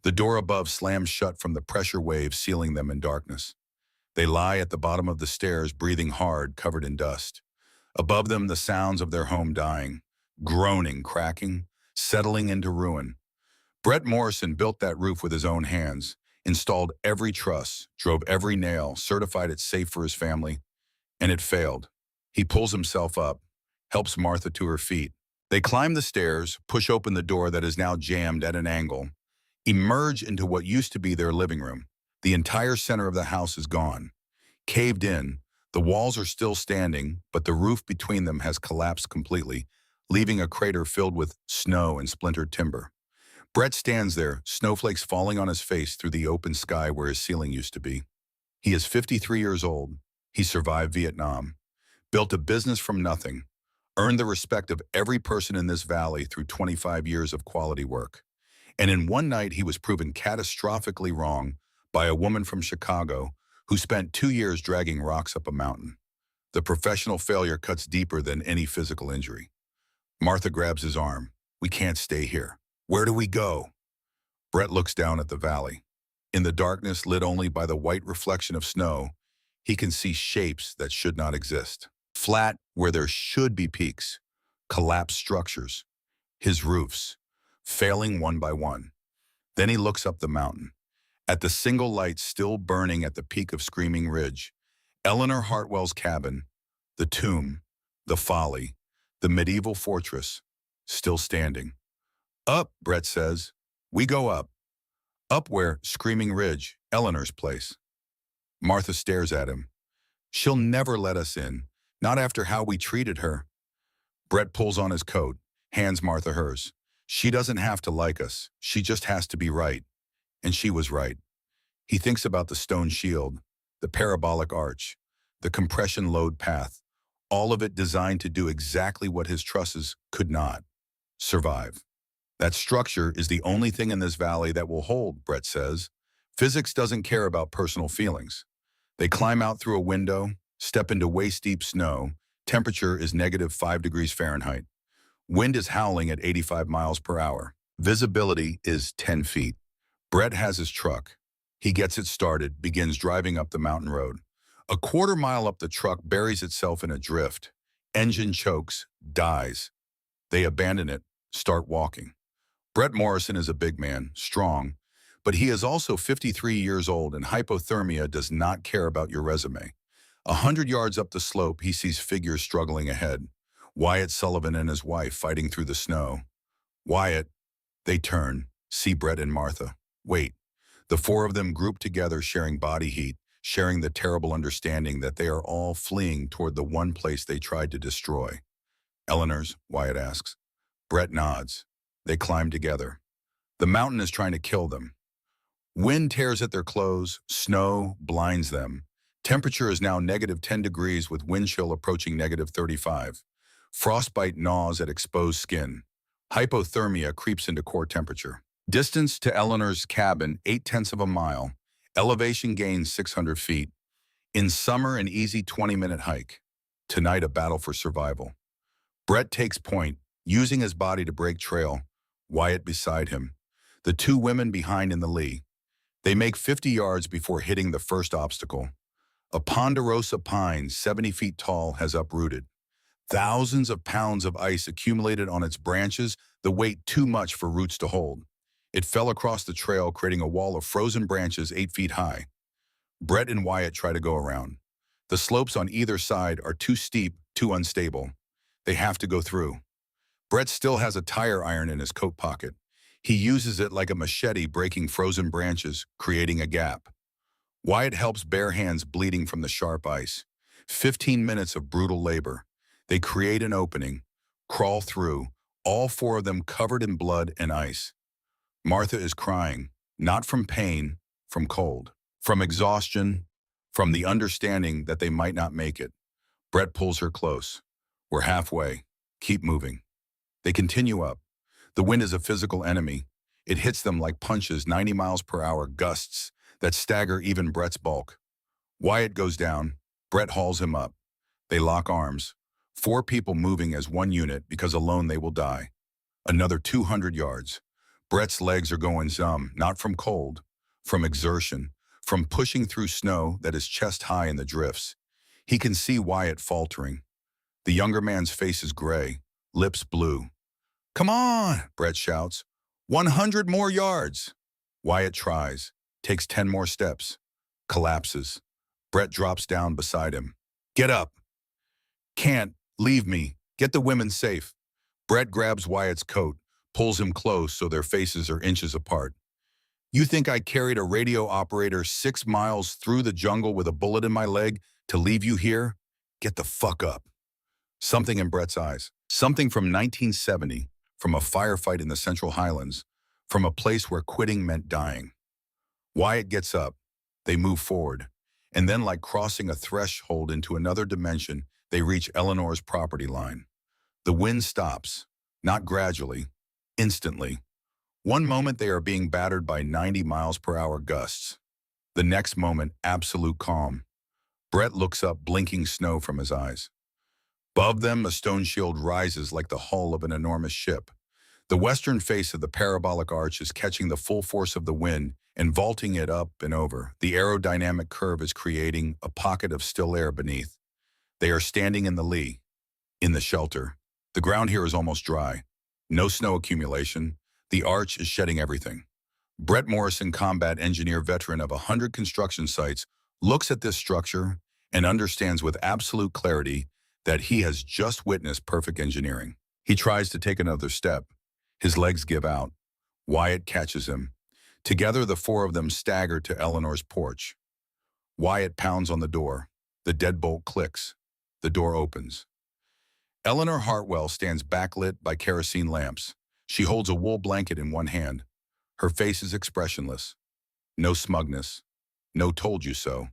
The door above slams shut from the pressure wave sealing them in darkness. They lie at the bottom of the stairs, breathing hard, covered in dust. Above them, the sounds of their home dying, groaning, cracking, settling into ruin. Brett Morrison built that roof with his own hands, installed every truss, drove every nail, certified it safe for his family, and it failed. He pulls himself up, helps Martha to her feet. They climb the stairs, push open the door that is now jammed at an angle, emerge into what used to be their living room. The entire center of the house is gone. Caved in, the walls are still standing, but the roof between them has collapsed completely, leaving a crater filled with snow and splintered timber. Brett stands there, snowflakes falling on his face through the open sky where his ceiling used to be. He is 53 years old. He survived Vietnam, built a business from nothing, earned the respect of every person in this valley through 25 years of quality work. And in one night, he was proven catastrophically wrong by a woman from Chicago who spent 2 years dragging rocks up a mountain. The professional failure cuts deeper than any physical injury. Martha grabs his arm. "We can't stay here. Where do we go?" Brett looks down at the valley. In the darkness lit only by the white reflection of snow, he can see shapes that should not exist. Flat where there should be peaks, collapsed structures, his roofs, failing one by one. Then he looks up the mountain. At the single light still burning at the peak of Screaming Ridge, Eleanor Hartwell's cabin, the tomb, the folly, the medieval fortress, still standing. Up, Brett says. We go up. Up where Screaming Ridge, Eleanor's place. Martha stares at him. She'll never let us in, not after how we treated her. Brett pulls on his coat, hands Martha hers. She doesn't have to like us. She just has to be right. And she was right. He thinks about the stone shield, the parabolic arch, the compression load path, all of it designed to do exactly what his trusses could not: survive. That structure is the only thing in this valley that will hold, Brett says. Physics doesn't care about personal feelings. They climb out through a window, step into waist-deep snow. Temperature is -5 degrees Fahrenheit. Wind is howling at 85 miles per hour. Visibility is 10 feet. Brett has his truck. He gets it started, begins driving up the mountain road. A quarter-mile up, the truck buries itself in a drift. Engine chokes, dies. They abandon it, start walking. Brett Morrison is a big man, strong, but he is also 53 years old, and hypothermia does not care about your resume. 100 yards up the slope, he sees figures struggling ahead. Wyatt Sullivan and his wife fighting through the snow. Wyatt, they turn, see Brett and Martha. Wait. The four of them group together, sharing body heat, sharing the terrible understanding that they are all fleeing toward the one place they tried to destroy. Eleanor's, Wyatt asks. Brett nods. They climb together. The mountain is trying to kill them. Wind tears at their clothes, snow blinds them. Temperature is now -10 degrees with wind chill approaching -35. Frostbite gnaws at exposed skin. Hypothermia creeps into core temperature. Distance to Eleanor's cabin, 0.8 of a mile. Elevation gains 600 feet. In summer, an easy 20-minute hike. Tonight, a battle for survival. Brett takes point, using his body to break trail. Wyatt beside him. The two women behind in the lee. They make 50 yards before hitting the first obstacle. A ponderosa pine, 70 feet tall, has uprooted. Thousands of pounds of ice accumulated on its branches, the weight too much for roots to hold. It fell across the trail, creating a wall of frozen branches 8 feet high. Brett and Wyatt try to go around. The slopes on either side are too steep, too unstable. They have to go through. Brett still has a tire iron in his coat pocket. He uses it like a machete, breaking frozen branches, creating a gap. Wyatt helps, bare hands bleeding from the sharp ice. 15 minutes of brutal labor. They create an opening, crawl through, all four of them covered in blood and ice. Martha is crying, not from pain, from cold, from exhaustion, from the understanding that they might not make it. Brett pulls her close. We're halfway. Keep moving. They continue up. The wind is a physical enemy. It hits them like punches, 90 miles per hour gusts that stagger even Brett's bulk. Wyatt goes down. Brett hauls him up. They lock arms. 4 people moving as one unit because alone they will die. Another 200 yards. Brett's legs are going numb, not from cold, from exertion, from pushing through snow that is chest high in the drifts. He can see Wyatt faltering. The younger man's face is gray, lips blue. Come on, Brett shouts. 100 more yards. Wyatt tries, takes 10 more steps, collapses. Brett drops down beside him. Get up. Can't. Leave me. Get the women safe. Brett grabs Wyatt's coat, pulls him close so their faces are inches apart. You think I carried a radio operator 6 miles through the jungle with a bullet in my leg to leave you here? Get the fuck up. Something in Brett's eyes. Something from 1970, from a firefight in the Central Highlands, from a place where quitting meant dying. Wyatt gets up. They move forward. And then, like crossing a threshold into another dimension, they reach Eleanor's property line. The wind stops, not gradually, instantly. One moment they are being battered by 90 miles per hour gusts. The next moment, absolute calm. Brett looks up, blinking snow from his eyes. Above them, a stone shield rises like the hull of an enormous ship. The western face of the parabolic arch is catching the full force of the wind and vaulting it up and over. The aerodynamic curve is creating a pocket of still air beneath. They are standing in the lee, in the shelter. The ground here is almost dry. No snow accumulation. The arch is shedding everything. Brett Morrison, combat engineer veteran of 100 construction sites, looks at this structure and understands with absolute clarity that he has just witnessed perfect engineering. He tries to take another step. His legs give out. Wyatt catches him. Together, the four of them stagger to Eleanor's porch. Wyatt pounds on the door. The deadbolt clicks. The door opens. Eleanor Hartwell stands backlit by kerosene lamps. She holds a wool blanket in one hand. Her face is expressionless. No smugness. No told you so.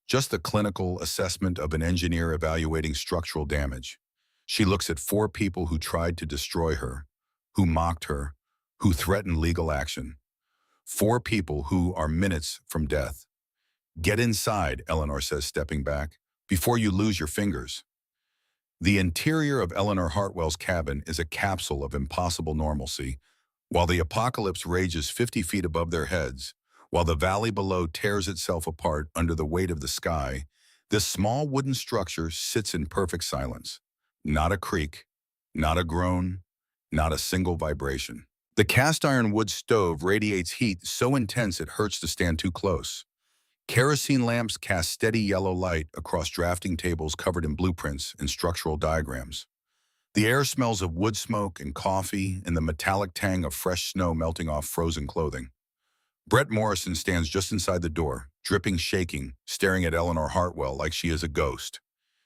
Just the clinical assessment of an engineer evaluating structural damage. She looks at four people who tried to destroy her, who mocked her, who threatened legal action. Four people who are minutes from death. Get inside, Eleanor says, stepping back, before you lose your fingers. The interior of Eleanor Hartwell's cabin is a capsule of impossible normalcy. While the apocalypse rages 50 feet above their heads, while the valley below tears itself apart under the weight of the sky, this small wooden structure sits in perfect silence. Not a creak, not a groan, not a single vibration. The cast iron wood stove radiates heat so intense it hurts to stand too close. Kerosene lamps cast steady yellow light across drafting tables covered in blueprints and structural diagrams. The air smells of wood smoke and coffee and the metallic tang of fresh snow melting off frozen clothing. Brett Morrison stands just inside the door, dripping, shaking, staring at Eleanor Hartwell like she is a ghost.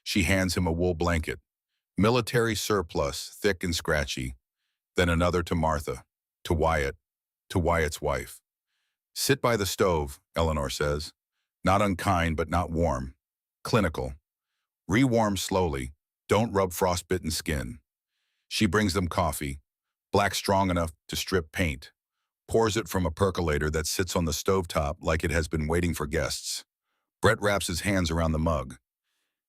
She hands him a wool blanket. Military surplus, thick and scratchy. Then another to Martha, to Wyatt, to Wyatt's wife. Sit by the stove, Eleanor says. Not unkind, but not warm. Clinical. Rewarm slowly. Don't rub frostbitten skin. She brings them coffee, black strong enough to strip paint, pours it from a percolator that sits on the stovetop like it has been waiting for guests. Brett wraps his hands around the mug.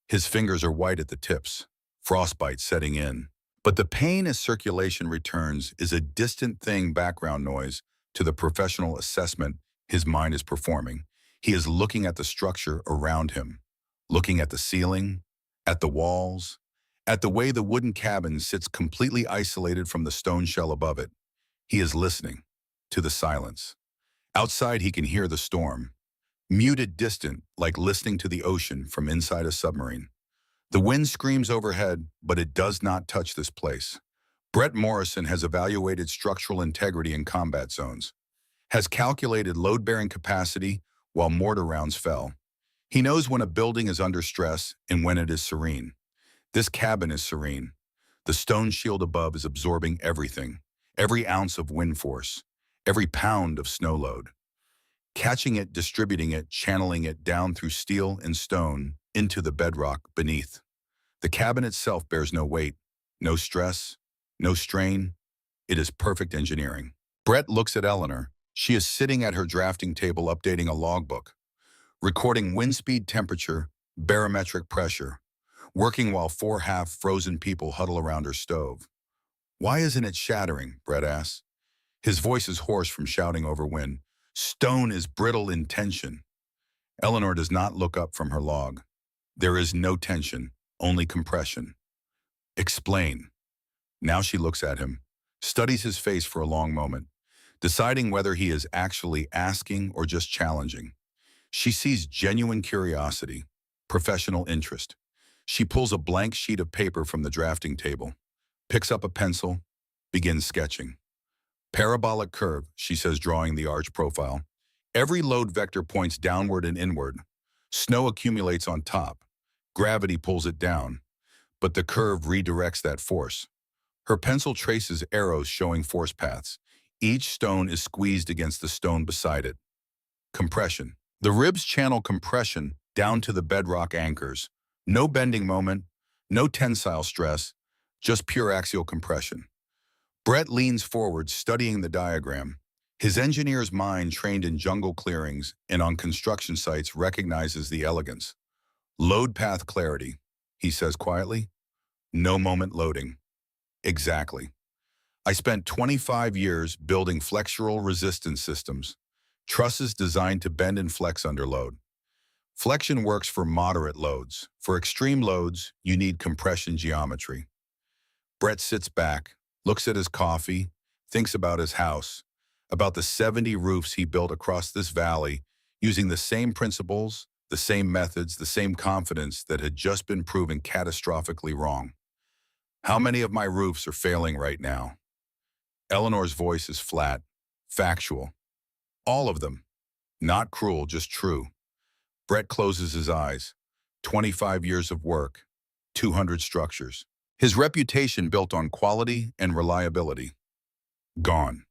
His fingers are white at the tips, frostbite setting in. But the pain as circulation returns is a distant thing, background noise to the professional assessment his mind is performing. He is looking at the structure around him, looking at the ceiling, at the walls, at the way the wooden cabin sits completely isolated from the stone shell above it. He is listening to the silence. Outside, he can hear the storm, muted, distant, like listening to the ocean from inside a submarine. The wind screams overhead, but it does not touch this place. Brett Morrison has evaluated structural integrity in combat zones, has calculated load-bearing capacity while mortar rounds fell. He knows when a building is under stress and when it is serene. This cabin is serene. The stone shield above is absorbing everything, every ounce of wind force, every pound of snow load. Catching it, distributing it, channeling it down through steel and stone into the bedrock beneath. The cabin itself bears no weight, no stress, no strain. It is perfect engineering. Brett looks at Eleanor. She is sitting at her drafting table updating a logbook, recording wind speed, temperature, barometric pressure, working while four half-frozen people huddle around her stove. Why isn't it shattering? Brett asks. His voice is hoarse from shouting over wind. Stone is brittle in tension. Eleanor does not look up from her log. There is no tension, only compression. Explain. Now she looks at him, studies his face for a long moment, deciding whether he is actually asking or just challenging. She sees genuine curiosity, professional interest. She pulls a blank sheet of paper from the drafting table, picks up a pencil, begins sketching. Parabolic curve, she says, drawing the arch profile. Every load vector points downward and inward. Snow accumulates on top. Gravity pulls it down, but the curve redirects that force. Her pencil traces arrows showing force paths. Each stone is squeezed against the stone beside it. Compression. The ribs channel compression down to the bedrock anchors. No bending moment, no tensile stress, just pure axial compression. Brett leans forward, studying the diagram. His engineer's mind, trained in jungle clearings and on construction sites, recognizes the elegance. Load path clarity, he says quietly. No moment loading. Exactly. I spent 25 years building flexural resistance systems, trusses designed to bend and flex under load. Flexion works for moderate loads. For extreme loads, you need compression geometry. Brett sits back, looks at his coffee, thinks about his house, about the 70 roofs he built across this valley using the same principles, the same methods, the same confidence that had just been proven catastrophically wrong. How many of my roofs are failing right now? Eleanor's voice is flat, factual. All of them. Not cruel, just true. Brett closes his eyes. 25 years of work, 200 structures. His reputation built on quality and reliability. Gone.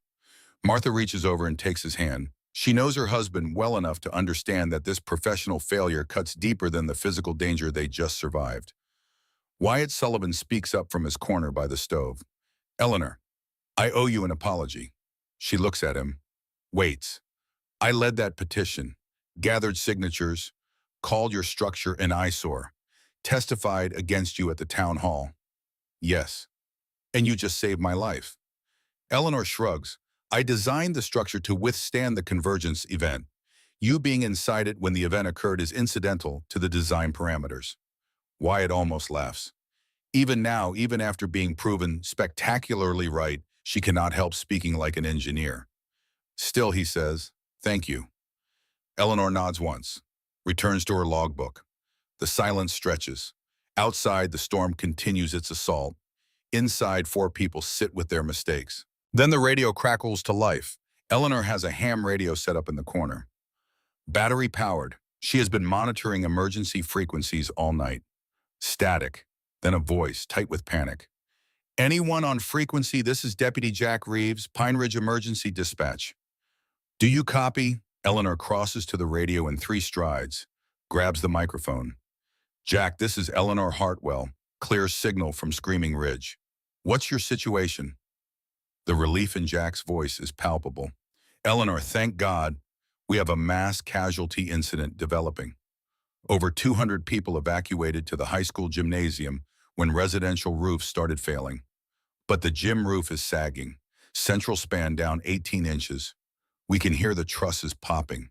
Martha reaches over and takes his hand. She knows her husband well enough to understand that this professional failure cuts deeper than the physical danger they just survived. Wyatt Sullivan speaks up from his corner by the stove. Eleanor, I owe you an apology. She looks at him, waits. I led that petition, gathered signatures, called your structure an eyesore, testified against you at the town hall. Yes, and you just saved my life. Eleanor shrugs. I designed the structure to withstand the convergence event. You being inside it when the event occurred is incidental to the design parameters. Wyatt almost laughs. Even now, even after being proven spectacularly right, she cannot help speaking like an engineer. Still, he says, thank you. Eleanor nods once, returns to her logbook. The silence stretches. Outside, the storm continues its assault. Inside, 4 people sit with their mistakes. Then the radio crackles to life. Eleanor has a ham radio set up in the corner. Battery powered. She has been monitoring emergency frequencies all night. Static. Then a voice, tight with panic. Anyone on frequency, this is Deputy Jack Reeves, Pine Ridge Emergency Dispatch. Do you copy? Eleanor crosses to the radio in 3 strides, grabs the microphone. Jack, this is Eleanor Hartwell, clear signal from Screaming Ridge. What's your situation? The relief in Jack's voice is palpable. Eleanor, thank God, we have a mass casualty incident developing. Over 200 people evacuated to the high school gymnasium when residential roofs started failing. But the gym roof is sagging, central span down 18 inches. We can hear the trusses popping.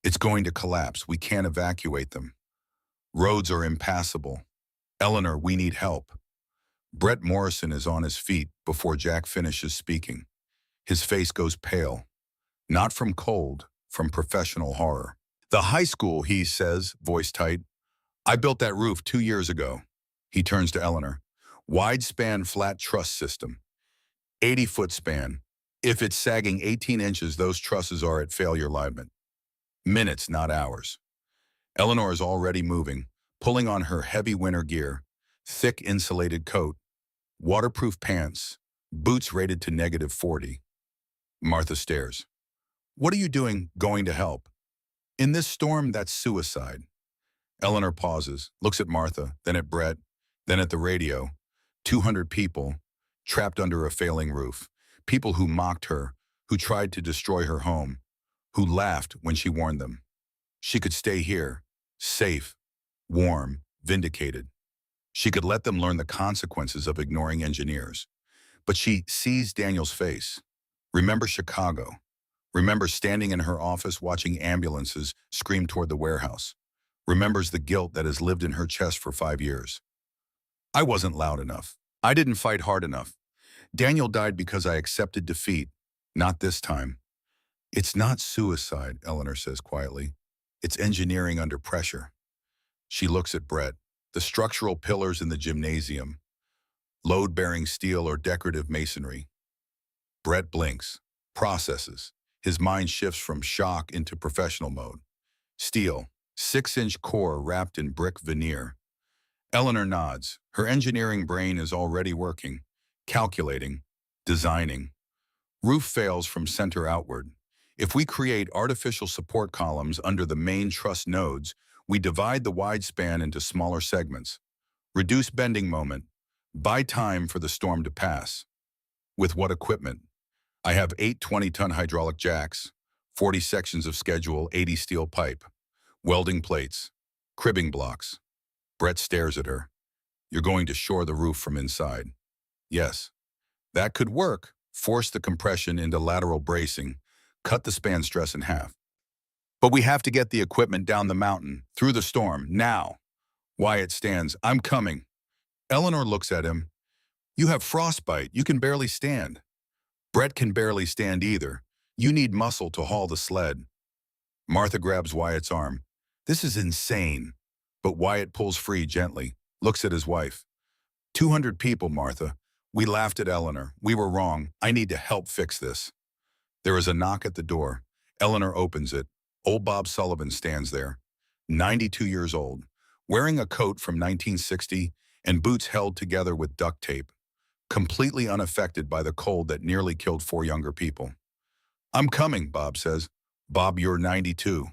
It's going to collapse. We can't evacuate them. Roads are impassable. Eleanor, we need help. Brett Morrison is on his feet before Jack finishes speaking. His face goes pale. Not from cold, from professional horror. The high school, he says, voice tight. I built that roof 2 years ago. He turns to Eleanor. Wide span flat truss system. 80-foot span. If it's sagging 18 inches, those trusses are at failure limit. Minutes, not hours. Eleanor is already moving, pulling on her heavy winter gear, thick insulated coat, waterproof pants, boots rated to -40. Martha stares. What are you doing going to help? In this storm, that's suicide. Eleanor pauses, looks at Martha, then at Brett, then at the radio. 200 people, trapped under a failing roof. People who mocked her, who tried to destroy her home, who laughed when she warned them. She could stay here, safe, warm, vindicated. She could let them learn the consequences of ignoring engineers. But she sees Daniel's face. Remember Chicago. Remember standing in her office watching ambulances scream toward the warehouse. Remembers the guilt that has lived in her chest for 5 years. I wasn't loud enough. I didn't fight hard enough. Daniel died because I accepted defeat. Not this time. It's not suicide, Eleanor says quietly. It's engineering under pressure. She looks at Brett. The structural pillars in the gymnasium. Load-bearing steel or decorative masonry. Brett blinks, processes. His mind shifts from shock into professional mode. Steel, 6-inch core wrapped in brick veneer. Eleanor nods. Her engineering brain is already working, calculating, designing. Roof fails from center outward. If we create artificial support columns under the main truss nodes, we divide the wide span into smaller segments. Reduce bending moment. Buy time for the storm to pass. With what equipment? I have 8 20-ton hydraulic jacks, 40 sections of schedule, 80 steel pipe, welding plates, cribbing blocks. Brett stares at her. You're going to shore the roof from inside. Yes. That could work. Force the compression into lateral bracing, cut the span stress in half. But we have to get the equipment down the mountain, through the storm, now. Wyatt stands. I'm coming. Eleanor looks at him. You have frostbite. You can barely stand. Brett can barely stand either. You need muscle to haul the sled. Martha grabs Wyatt's arm. This is insane. But Wyatt pulls free gently, looks at his wife. 200 people, Martha. We laughed at Eleanor. We were wrong. I need to help fix this. There is a knock at the door. Eleanor opens it. Old Bob Sullivan stands there, 92 years old, wearing a coat from 1960 and boots held together with duct tape, completely unaffected by the cold that nearly killed 4 younger people. I'm coming, Bob says. Bob, you're 92.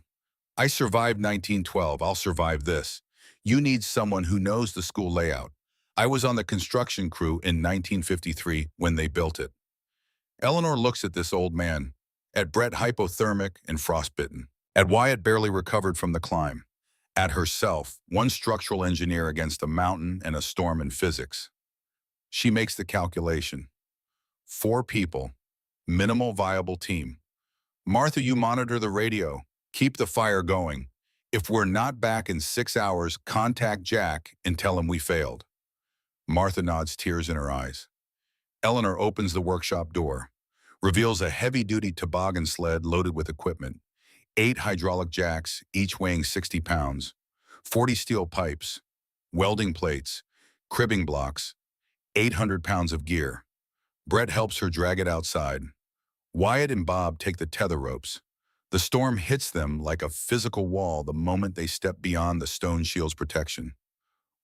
I survived 1912. I'll survive this. You need someone who knows the school layout. I was on the construction crew in 1953 when they built it. Eleanor looks at this old man, at Brett hypothermic and frostbitten, at Wyatt barely recovered from the climb, at herself, one structural engineer against a mountain and a storm in physics. She makes the calculation. 4 people, minimal viable team. Martha, you monitor the radio. Keep the fire going. If we're not back in 6 hours, contact Jack and tell him we failed. Martha nods, tears in her eyes. Eleanor opens the workshop door, reveals a heavy-duty toboggan sled loaded with equipment, 8 hydraulic jacks, each weighing 60 pounds, 40 steel pipes, welding plates, cribbing blocks, 800 pounds of gear. Brett helps her drag it outside. Wyatt and Bob take the tether ropes. The storm hits them like a physical wall the moment they step beyond the stone shield's protection.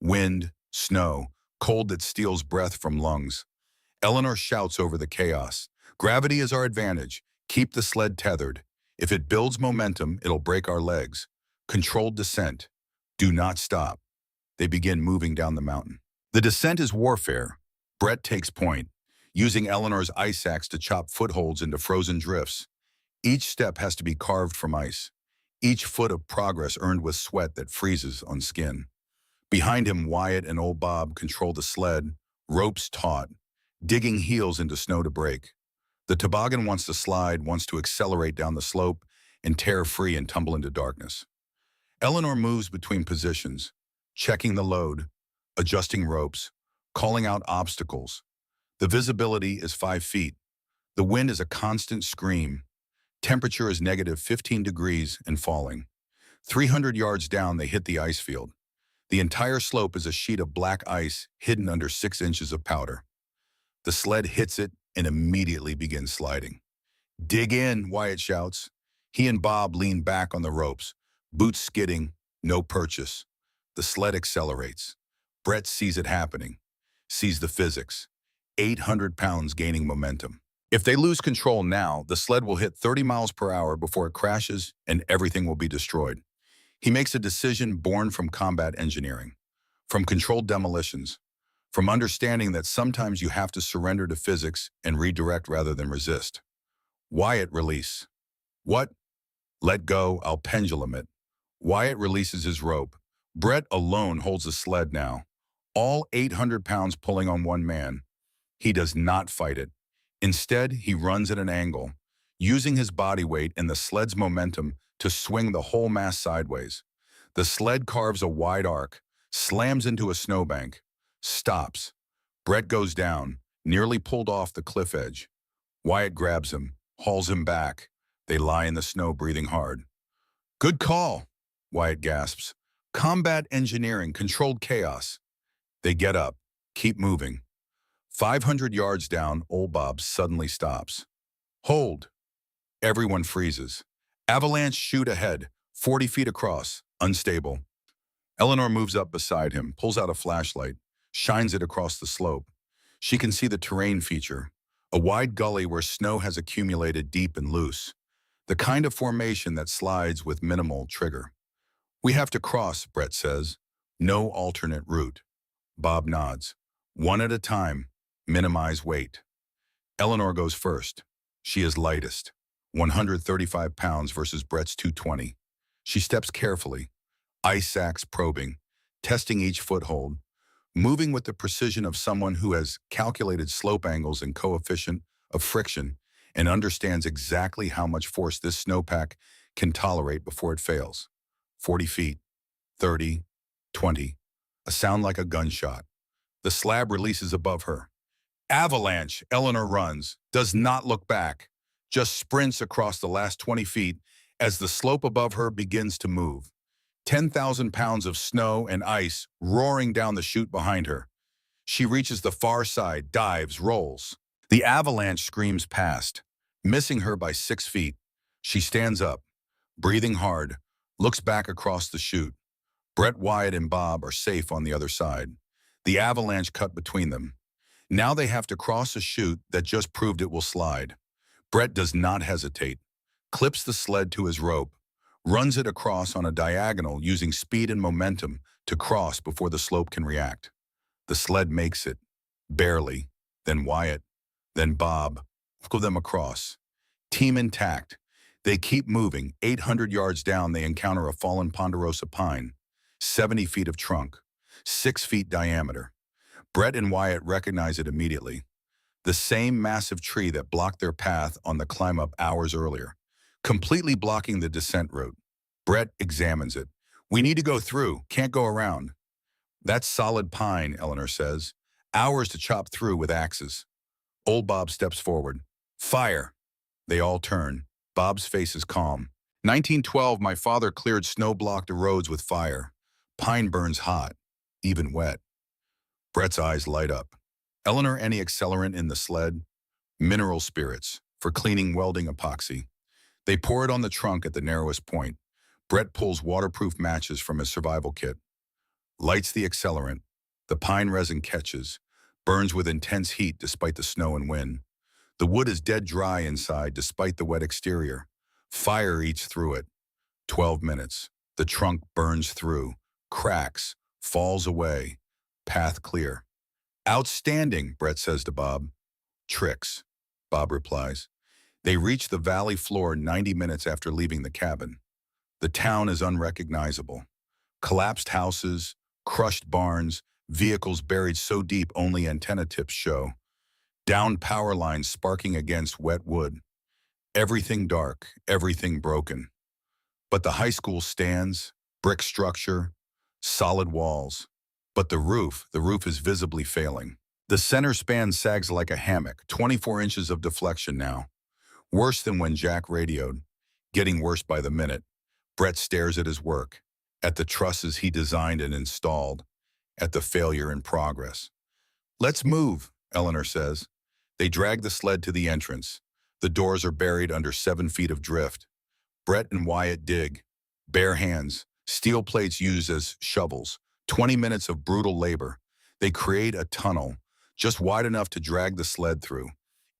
Wind, snow, cold that steals breath from lungs. Eleanor shouts over the chaos. Gravity is our advantage. Keep the sled tethered. If it builds momentum, it'll break our legs. Controlled descent. Do not stop. They begin moving down the mountain. The descent is warfare. Brett takes point, using Eleanor's ice axe to chop footholds into frozen drifts. Each step has to be carved from ice. Each foot of progress earned with sweat that freezes on skin. Behind him, Wyatt and old Bob control the sled, ropes taut, digging heels into snow to break. The toboggan wants to slide, wants to accelerate down the slope and tear free and tumble into darkness. Eleanor moves between positions, checking the load, adjusting ropes, calling out obstacles. The visibility is 5 feet. The wind is a constant scream. Temperature is negative 15 degrees and falling. 300 yards down, they hit the ice field. The entire slope is a sheet of black ice hidden under 6 inches of powder. The sled hits it and immediately begins sliding. Dig in, Wyatt shouts. He and Bob lean back on the ropes, boots skidding, no purchase. The sled accelerates. Brett sees it happening, sees the physics. 800 pounds gaining momentum. If they lose control now, the sled will hit 30 miles per hour before it crashes and everything will be destroyed. He makes a decision born from combat engineering, from controlled demolitions, from understanding that sometimes you have to surrender to physics and redirect rather than resist. Wyatt, release. What? Let go, I'll pendulum it. Wyatt releases his rope. Brett alone holds the sled now, all 800 pounds pulling on one man. He does not fight it. Instead, he runs at an angle, using his body weight and the sled's momentum to swing the whole mass sideways. The sled carves a wide arc, slams into a snowbank, stops. Brett goes down, nearly pulled off the cliff edge. Wyatt grabs him, hauls him back. They lie in the snow, breathing hard. Good call, Wyatt gasps. Combat engineering, controlled chaos. They get up, keep moving. 500 yards down, old Bob suddenly stops. Hold. Everyone freezes. Avalanche chute ahead, 40 feet across, unstable. Eleanor moves up beside him, pulls out a flashlight, shines it across the slope. She can see the terrain feature, a wide gully where snow has accumulated deep and loose, the kind of formation that slides with minimal trigger. We have to cross, Brett says. No alternate route. Bob nods. One at a time. Minimize weight. Eleanor goes first. She is lightest, 135 pounds versus Brett's 220. She steps carefully, ice axe probing, testing each foothold, moving with the precision of someone who has calculated slope angles and coefficient of friction and understands exactly how much force this snowpack can tolerate before it fails. 40 feet, 30, 20, a sound like a gunshot. The slab releases above her. Avalanche, Eleanor runs, does not look back, just sprints across the last 20 feet as the slope above her begins to move. 10,000 pounds of snow and ice roaring down the chute behind her. She reaches the far side, dives, rolls. The avalanche screams past, missing her by 6 feet. She stands up, breathing hard, looks back across the chute. Brett, Wyatt, and Bob are safe on the other side. The avalanche cut between them. Now they have to cross a chute that just proved it will slide. Brett does not hesitate, clips the sled to his rope, runs it across on a diagonal using speed and momentum to cross before the slope can react. The sled makes it, barely, then Wyatt, then Bob, go them across. Team intact. They keep moving. 800 yards down, they encounter a fallen ponderosa pine, 70 feet of trunk, 6 feet diameter. Brett and Wyatt recognize it immediately. The same massive tree that blocked their path on the climb up hours earlier, completely blocking the descent route. Brett examines it. We need to go through, can't go around. That's solid pine, Eleanor says. Hours to chop through with axes. Old Bob steps forward. Fire. They all turn. Bob's face is calm. 1912, my father cleared snow-blocked roads with fire. Pine burns hot, even wet. Brett's eyes light up. Eleanor, any accelerant in the sled? Mineral spirits, for cleaning welding epoxy. They pour it on the trunk at the narrowest point. Brett pulls waterproof matches from his survival kit. Lights the accelerant. The pine resin catches, burns with intense heat despite the snow and wind. The wood is dead dry inside despite the wet exterior. Fire eats through it. 12 minutes. The trunk burns through, cracks, falls away. Path clear. Outstanding, Brett says to Bob. Tricks, Bob replies. They reach the valley floor 90 minutes after leaving the cabin. The town is unrecognizable. Collapsed houses, crushed barns, vehicles buried so deep only antenna tips show. Downed power lines sparking against wet wood. Everything dark, everything broken. But the high school stands, brick structure, solid walls. But the roof is visibly failing. The center span sags like a hammock, 24 inches of deflection now. Worse than when Jack radioed, getting worse by the minute. Brett stares at his work, at the trusses he designed and installed, at the failure in progress. Let's move, Eleanor says. They drag the sled to the entrance. The doors are buried under 7 feet of drift. Brett and Wyatt dig, bare hands, steel plates used as shovels. 20 minutes of brutal labor. They create a tunnel, just wide enough to drag the sled through.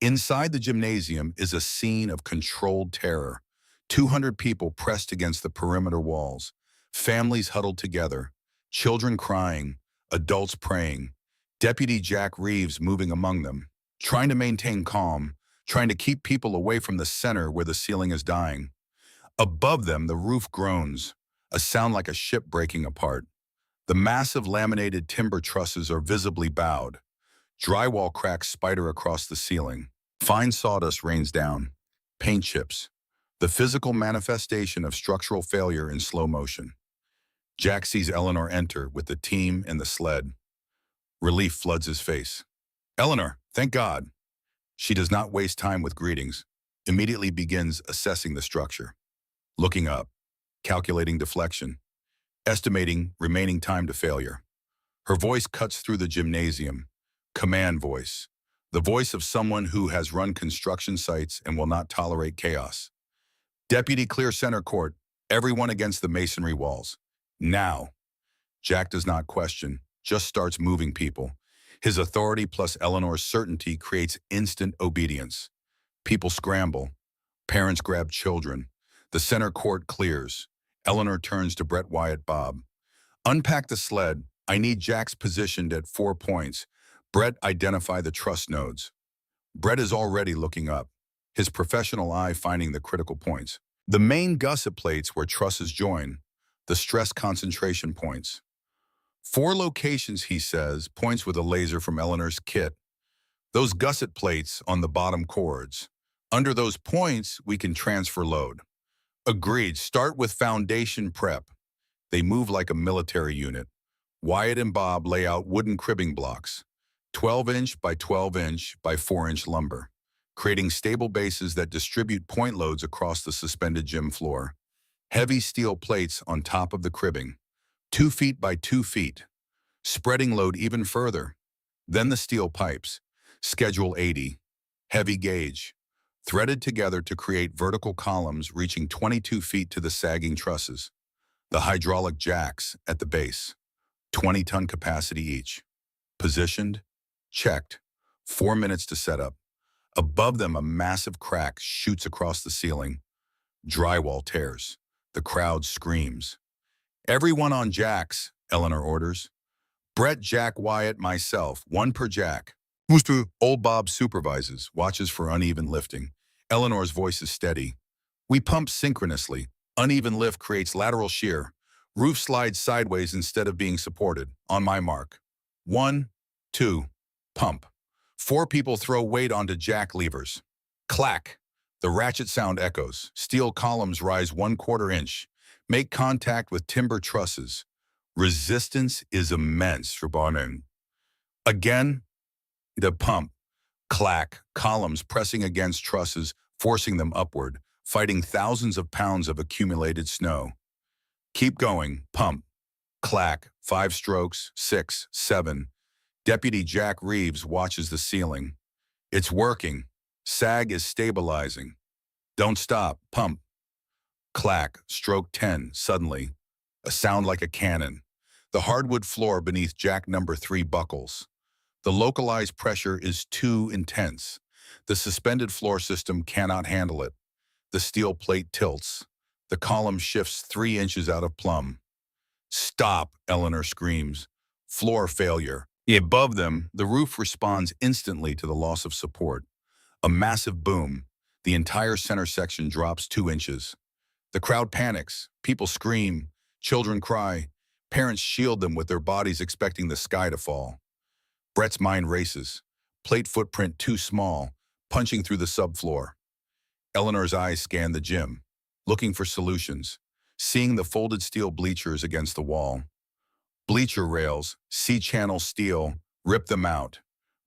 Inside the gymnasium is a scene of controlled terror. 200 people pressed against the perimeter walls. Families huddled together. Children crying. Adults praying. Deputy Jack Reeves moving among them. Trying to maintain calm. Trying to keep people away from the center where the ceiling is dying. Above them, the roof groans. A sound like a ship breaking apart. The massive laminated timber trusses are visibly bowed. Drywall cracks spider across the ceiling. Fine sawdust rains down. Paint chips. The physical manifestation of structural failure in slow motion. Jack sees Eleanor enter with the team and the sled. Relief floods his face. Eleanor, thank God. She does not waste time with greetings. Immediately begins assessing the structure. Looking up. Calculating deflection. Estimating remaining time to failure. Her voice cuts through the gymnasium. Command voice. The voice of someone who has run construction sites and will not tolerate chaos. Deputy, clear center court. Everyone against the masonry walls. Now. Jack does not question, just starts moving people. His authority plus Eleanor's certainty creates instant obedience. People scramble. Parents grab children. The center court clears. Eleanor turns to Brett, Wyatt, Bob. Unpack the sled. I need Jack's positioned at 4 points. Brett, identify the truss nodes. Brett is already looking up, his professional eye finding the critical points. The main gusset plates where trusses join, the stress concentration points. 4 locations, he says, points with a laser from Eleanor's kit. Those gusset plates on the bottom cords. Under those points, we can transfer load. Agreed. Start with foundation prep. They move like a military unit. Wyatt and Bob lay out wooden cribbing blocks, 12-inch by 12-inch by 4-inch lumber, creating stable bases that distribute point loads across the suspended gym floor. Heavy steel plates on top of the cribbing, 2 feet by 2 feet, spreading load even further. Then the steel pipes, Schedule 80, heavy gauge, threaded together to create vertical columns reaching 22 feet to the sagging trusses. The hydraulic jacks at the base, 20-ton capacity each. Positioned, checked, 4 minutes to set up. Above them, a massive crack shoots across the ceiling. Drywall tears. The crowd screams. Everyone on jacks, Eleanor orders. Brett, Jack, Wyatt, myself, 1 per jack. Old Bob supervises, watches for uneven lifting. Eleanor's voice is steady. We pump synchronously. Uneven lift creates lateral shear. Roof slides sideways instead of being supported. On my mark. 1, 2, pump. 4 people throw weight onto jack levers. Clack. The ratchet sound echoes. Steel columns rise 1/4 inch. Make contact with timber trusses. Resistance is immense for Barnum. Again, the pump. Clack. Columns pressing against trusses, forcing them upward, fighting thousands of pounds of accumulated snow. Keep going. Pump. Clack. 5 strokes. 6, 7. Deputy Jack Reeves watches the ceiling. It's working. Sag is stabilizing. Don't stop. Pump. Clack. Stroke 10. Suddenly, a sound like a cannon. The hardwood floor beneath jack number 3 buckles. The localized pressure is too intense. The suspended floor system cannot handle it. The steel plate tilts. The column shifts 3 inches out of plumb. Stop, Eleanor screams. Floor failure. Above them, the roof responds instantly to the loss of support. A massive boom. The entire center section drops 2 inches. The crowd panics. People scream. Children cry. Parents shield them with their bodies expecting the sky to fall. Brett's mind races. Plate footprint too small, punching through the subfloor. Eleanor's eyes scan the gym, looking for solutions, seeing the folded steel bleachers against the wall. Bleacher rails, C-channel steel, rip them out.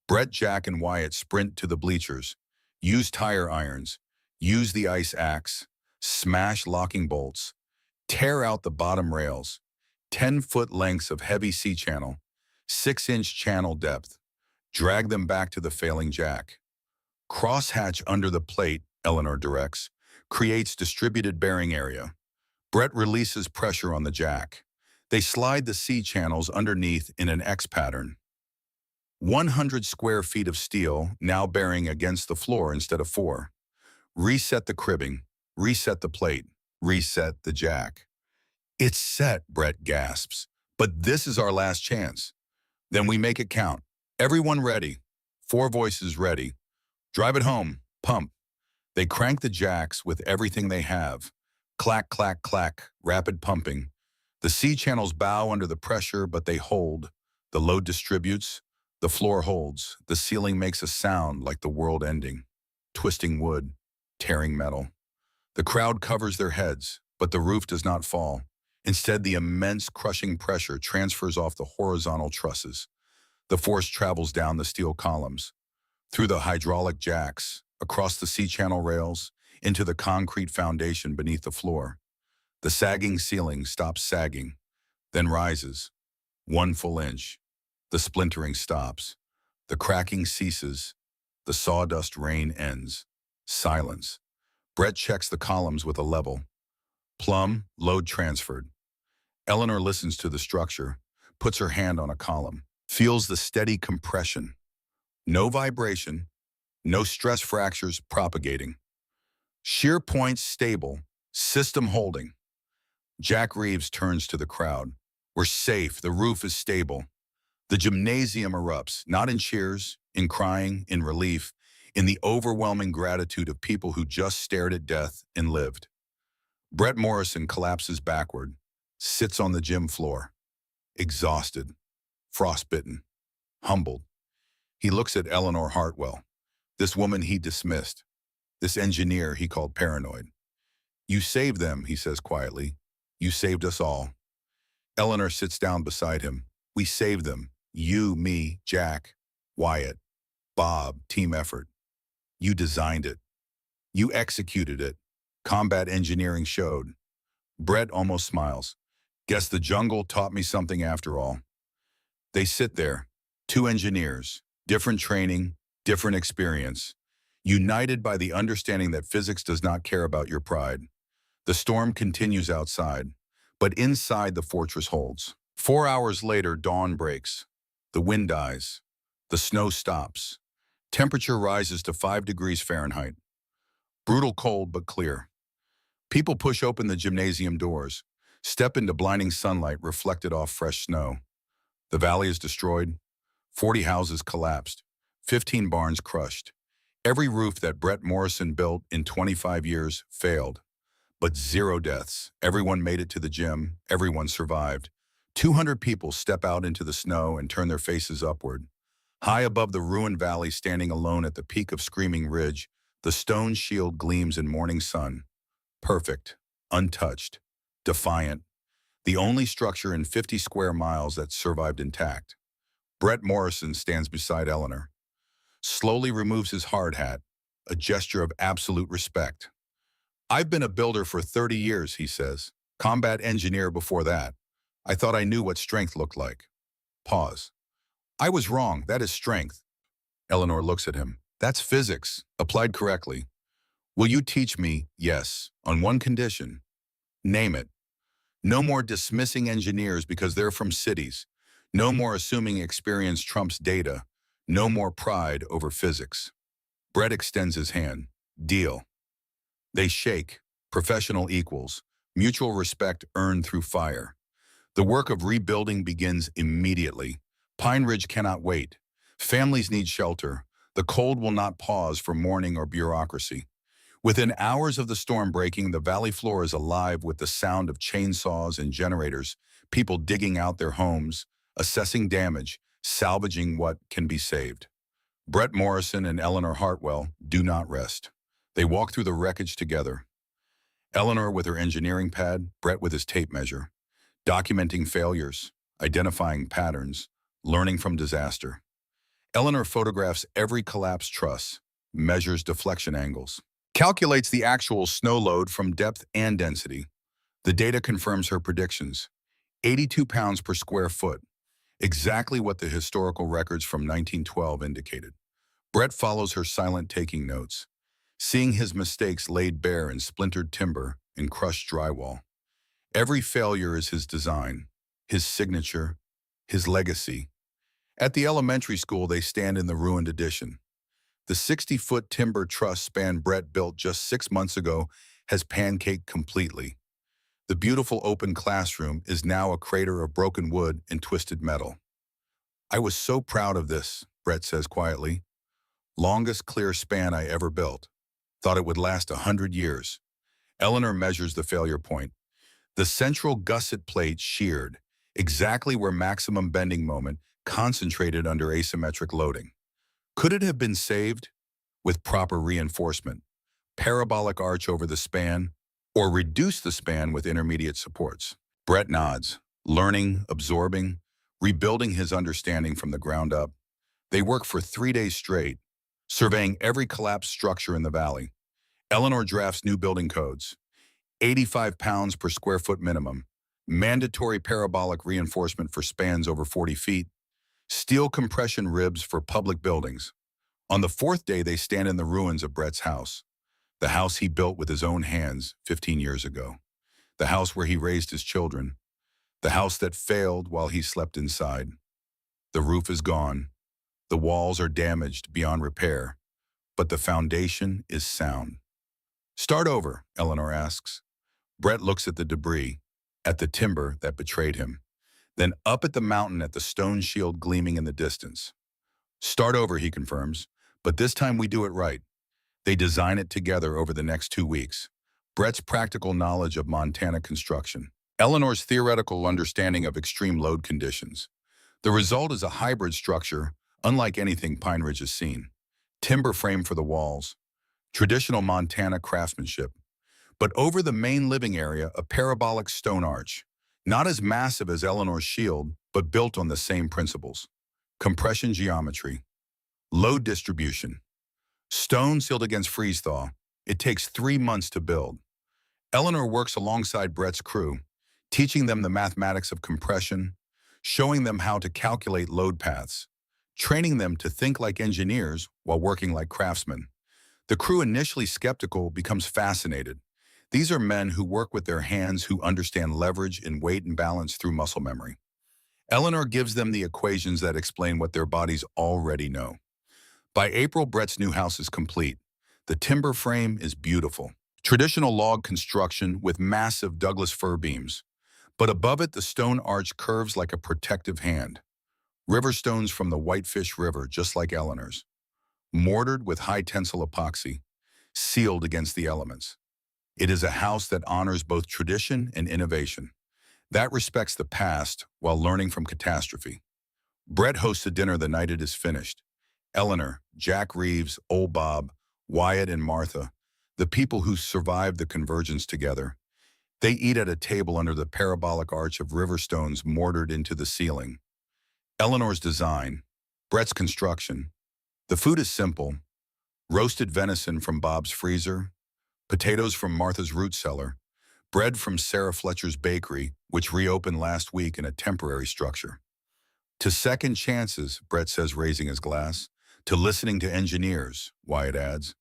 Brett, Jack, and Wyatt sprint to the bleachers. Use tire irons. Use the ice axe. Smash locking bolts. Tear out the bottom rails. 10-foot lengths of heavy C-channel. 6-inch channel depth. Drag them back to the failing jack. Crosshatch under the plate, Eleanor directs, creates distributed bearing area. Brett releases pressure on the jack. They slide the C-channels underneath in an X pattern. 100 square feet of steel now bearing against the floor instead of 4. Reset the cribbing. Reset the plate. Reset the jack. It's set, Brett gasps. But this is our last chance. Then we make it count. Everyone ready. 4 voices ready. Drive it home. Pump. They crank the jacks with everything they have. Clack, clack, clack. Rapid pumping. The C-channels bow under the pressure, but they hold. The load distributes. The floor holds. The ceiling makes a sound like the world ending. Twisting wood. Tearing metal. The crowd covers their heads, but the roof does not fall. Instead, the immense crushing pressure transfers off the horizontal trusses. The force travels down the steel columns, through the hydraulic jacks, across the C-channel rails, into the concrete foundation beneath the floor. The sagging ceiling stops sagging, then rises. 1 full inch. The splintering stops. The cracking ceases. The sawdust rain ends. Silence. Brett checks the columns with a level. Plumb, load transferred. Eleanor listens to the structure, puts her hand on a column, feels the steady compression. No vibration, no stress fractures propagating. Shear points stable, system holding. Jack Reeves turns to the crowd. We're safe, the roof is stable. The gymnasium erupts, not in cheers, in crying, in relief, in the overwhelming gratitude of people who just stared at death and lived. Brett Morrison collapses backward, sits on the gym floor. exhausted, frostbitten, humbled. He looks at Eleanor Hartwell, this woman he dismissed, this engineer he called paranoid. "You saved them," he says quietly. "You saved us all." Eleanor sits down beside him. "We saved them. You, me, Jack, Wyatt, Bob, team effort. You designed it. You executed it. Combat engineering showed." Brett almost smiles. "Guess the jungle taught me something after all." They sit there, two engineers, different training, different experience, united by the understanding that physics does not care about your pride. The storm continues outside, but inside the fortress holds. 4 hours later, dawn breaks. The wind dies. The snow stops. Temperature rises to 5 degrees Fahrenheit. Brutal cold, but clear. People push open the gymnasium doors, step into blinding sunlight reflected off fresh snow. The valley is destroyed. 40 houses collapsed. 15 barns crushed. Every roof that Brett Morrison built in 25 years failed. But 0 deaths. Everyone made it to the gym. Everyone survived. 200 people step out into the snow and turn their faces upward. High above the ruined valley, standing alone at the peak of Screaming Ridge, the stone shield gleams in morning sun. Perfect, untouched, defiant. The only structure in 50 square miles that survived intact. Brett Morrison stands beside Eleanor. Slowly removes his hard hat, a gesture of absolute respect. "I've been a builder for 30 years, he says. Combat engineer before that. I thought I knew what strength looked like." Pause. "I was wrong, that is strength." Eleanor looks at him. "That's physics, applied correctly. Will you teach me?" "Yes, on one condition." "Name it." "No more dismissing engineers because they're from cities. No more assuming experience trumps data. No more pride over physics." Brett extends his hand. "Deal." They shake, professional equals, mutual respect earned through fire. The work of rebuilding begins immediately. Pine Ridge cannot wait. Families need shelter. The cold will not pause for mourning or bureaucracy. Within hours of the storm breaking, the valley floor is alive with the sound of chainsaws and generators, people digging out their homes, assessing damage, salvaging what can be saved. Brett Morrison and Eleanor Hartwell do not rest. They walk through the wreckage together. Eleanor with her engineering pad, Brett with his tape measure, documenting failures, identifying patterns, learning from disaster. Eleanor photographs every collapsed truss, measures deflection angles, calculates the actual snow load from depth and density. The data confirms her predictions. 82 pounds per square foot, exactly what the historical records from 1912 indicated. Brett follows her silent, taking notes, seeing his mistakes laid bare in splintered timber and crushed drywall. Every failure is his design, his signature, his legacy. At the elementary school, they stand in the ruined addition. The 60-foot timber truss span Brett built just 6 months ago has pancaked completely. The beautiful open classroom is now a crater of broken wood and twisted metal. "I was so proud of this," Brett says quietly. "Longest clear span I ever built. Thought it would last 100 years. Eleanor measures the failure point. The central gusset plate sheared, exactly where maximum bending moment concentrated under asymmetric loading. Could it have been saved? With proper reinforcement, parabolic arch over the span, or reduce the span with intermediate supports. Brett nods, learning, absorbing, rebuilding his understanding from the ground up. They work for 3 days straight, surveying every collapsed structure in the valley. Eleanor drafts new building codes. 85 pounds per square foot minimum, mandatory parabolic reinforcement for spans over 40 feet, steel compression ribs for public buildings. On the 4th day, they stand in the ruins of Brett's house, the house he built with his own hands 15 years ago, the house where he raised his children, the house that failed while he slept inside. The roof is gone. The walls are damaged beyond repair, but the foundation is sound. "Start over," Eleanor asks. Brett looks at the debris, at the timber that betrayed him, then up at the mountain at the stone shield gleaming in the distance. "Start over," he confirms, "but this time we do it right." They design it together over the next 2 weeks. Brett's practical knowledge of Montana construction, Eleanor's theoretical understanding of extreme load conditions. The result is a hybrid structure, unlike anything Pine Ridge has seen. Timber frame for the walls, traditional Montana craftsmanship, but over the main living area, a parabolic stone arch, not as massive as Eleanor's shield, but built on the same principles. Compression geometry, load distribution, stone sealed against freeze-thaw. It takes 3 months to build. Eleanor works alongside Brett's crew, teaching them the mathematics of compression, showing them how to calculate load paths, training them to think like engineers while working like craftsmen. The crew, initially skeptical, becomes fascinated. These are men who work with their hands, who understand leverage and weight and balance through muscle memory. Eleanor gives them the equations that explain what their bodies already know. By April, Brett's new house is complete. The timber frame is beautiful. Traditional log construction with massive Douglas fir beams. But above it, the stone arch curves like a protective hand. River stones from the Whitefish River, just like Eleanor's. Mortared with high tensile epoxy, sealed against the elements. It is a house that honors both tradition and innovation, that respects the past while learning from catastrophe. Brett hosts a dinner the night it is finished. Eleanor, Jack Reeves, Old Bob, Wyatt and Martha, the people who survived the convergence together. They eat at a table under the parabolic arch of river stones mortared into the ceiling. Eleanor's design, Brett's construction. The food is simple: roasted venison from Bob's freezer, potatoes from Martha's root cellar, bread from Sarah Fletcher's bakery, which reopened last week in a temporary structure. To second chances, Brett says, raising his glass. To listening to engineers, Wyatt adds.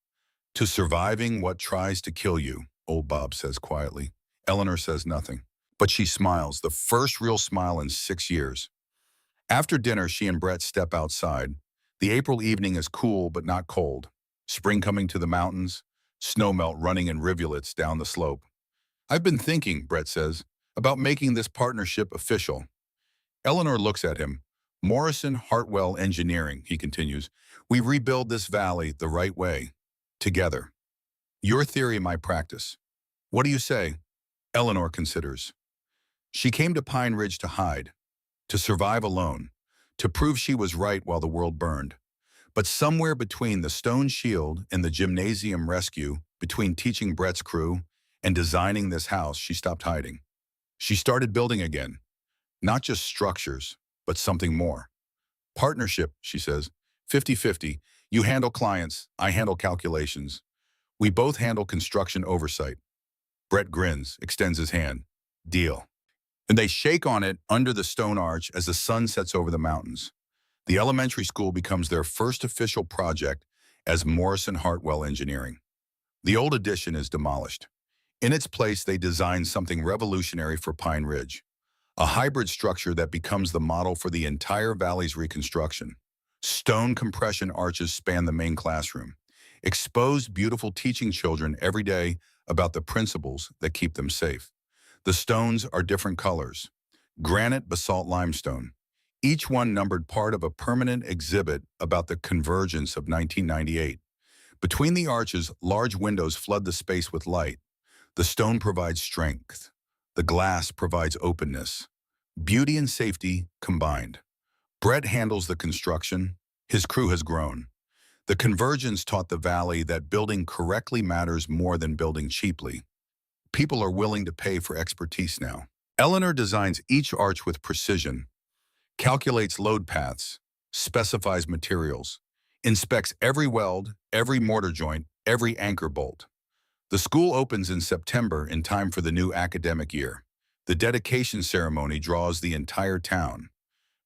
To surviving what tries to kill you, Old Bob says quietly. Eleanor says nothing, but she smiles, the first real smile in 6 years. After dinner, she and Brett step outside. The April evening is cool but not cold. Spring coming to the mountains, snowmelt running in rivulets down the slope. I've been thinking, Brett says, about making this partnership official. Eleanor looks at him. Morrison Hartwell Engineering, he continues. We rebuild this valley the right way, together. Your theory, my practice. What do you say? Eleanor considers. She came to Pine Ridge to hide, to survive alone, to prove she was right while the world burned. But somewhere between the stone shield and the gymnasium rescue, between teaching Brett's crew and designing this house, she stopped hiding. She started building again. Not just structures, but something more. Partnership, she says. 50-50. You handle clients, I handle calculations. We both handle construction oversight. Brett grins, extends his hand. Deal. And they shake on it under the stone arch as the sun sets over the mountains. The elementary school becomes their first official project as Morrison Hartwell Engineering. The old addition is demolished. In its place, they design something revolutionary for Pine Ridge, a hybrid structure that becomes the model for the entire valley's reconstruction. Stone compression arches span the main classroom, exposed, beautiful, teaching children every day about the principles that keep them safe. The stones are different colors: granite, basalt, limestone, each one numbered, part of a permanent exhibit about the convergence of 1998. Between the arches, large windows flood the space with light. The stone provides strength. The glass provides openness. Beauty and safety combined. Brett handles the construction. His crew has grown. The convergence taught the valley that building correctly matters more than building cheaply. People are willing to pay for expertise now. Eleanor designs each arch with precision, calculates load paths, specifies materials, inspects every weld, every mortar joint, every anchor bolt. The school opens in September in time for the new academic year. The dedication ceremony draws the entire town.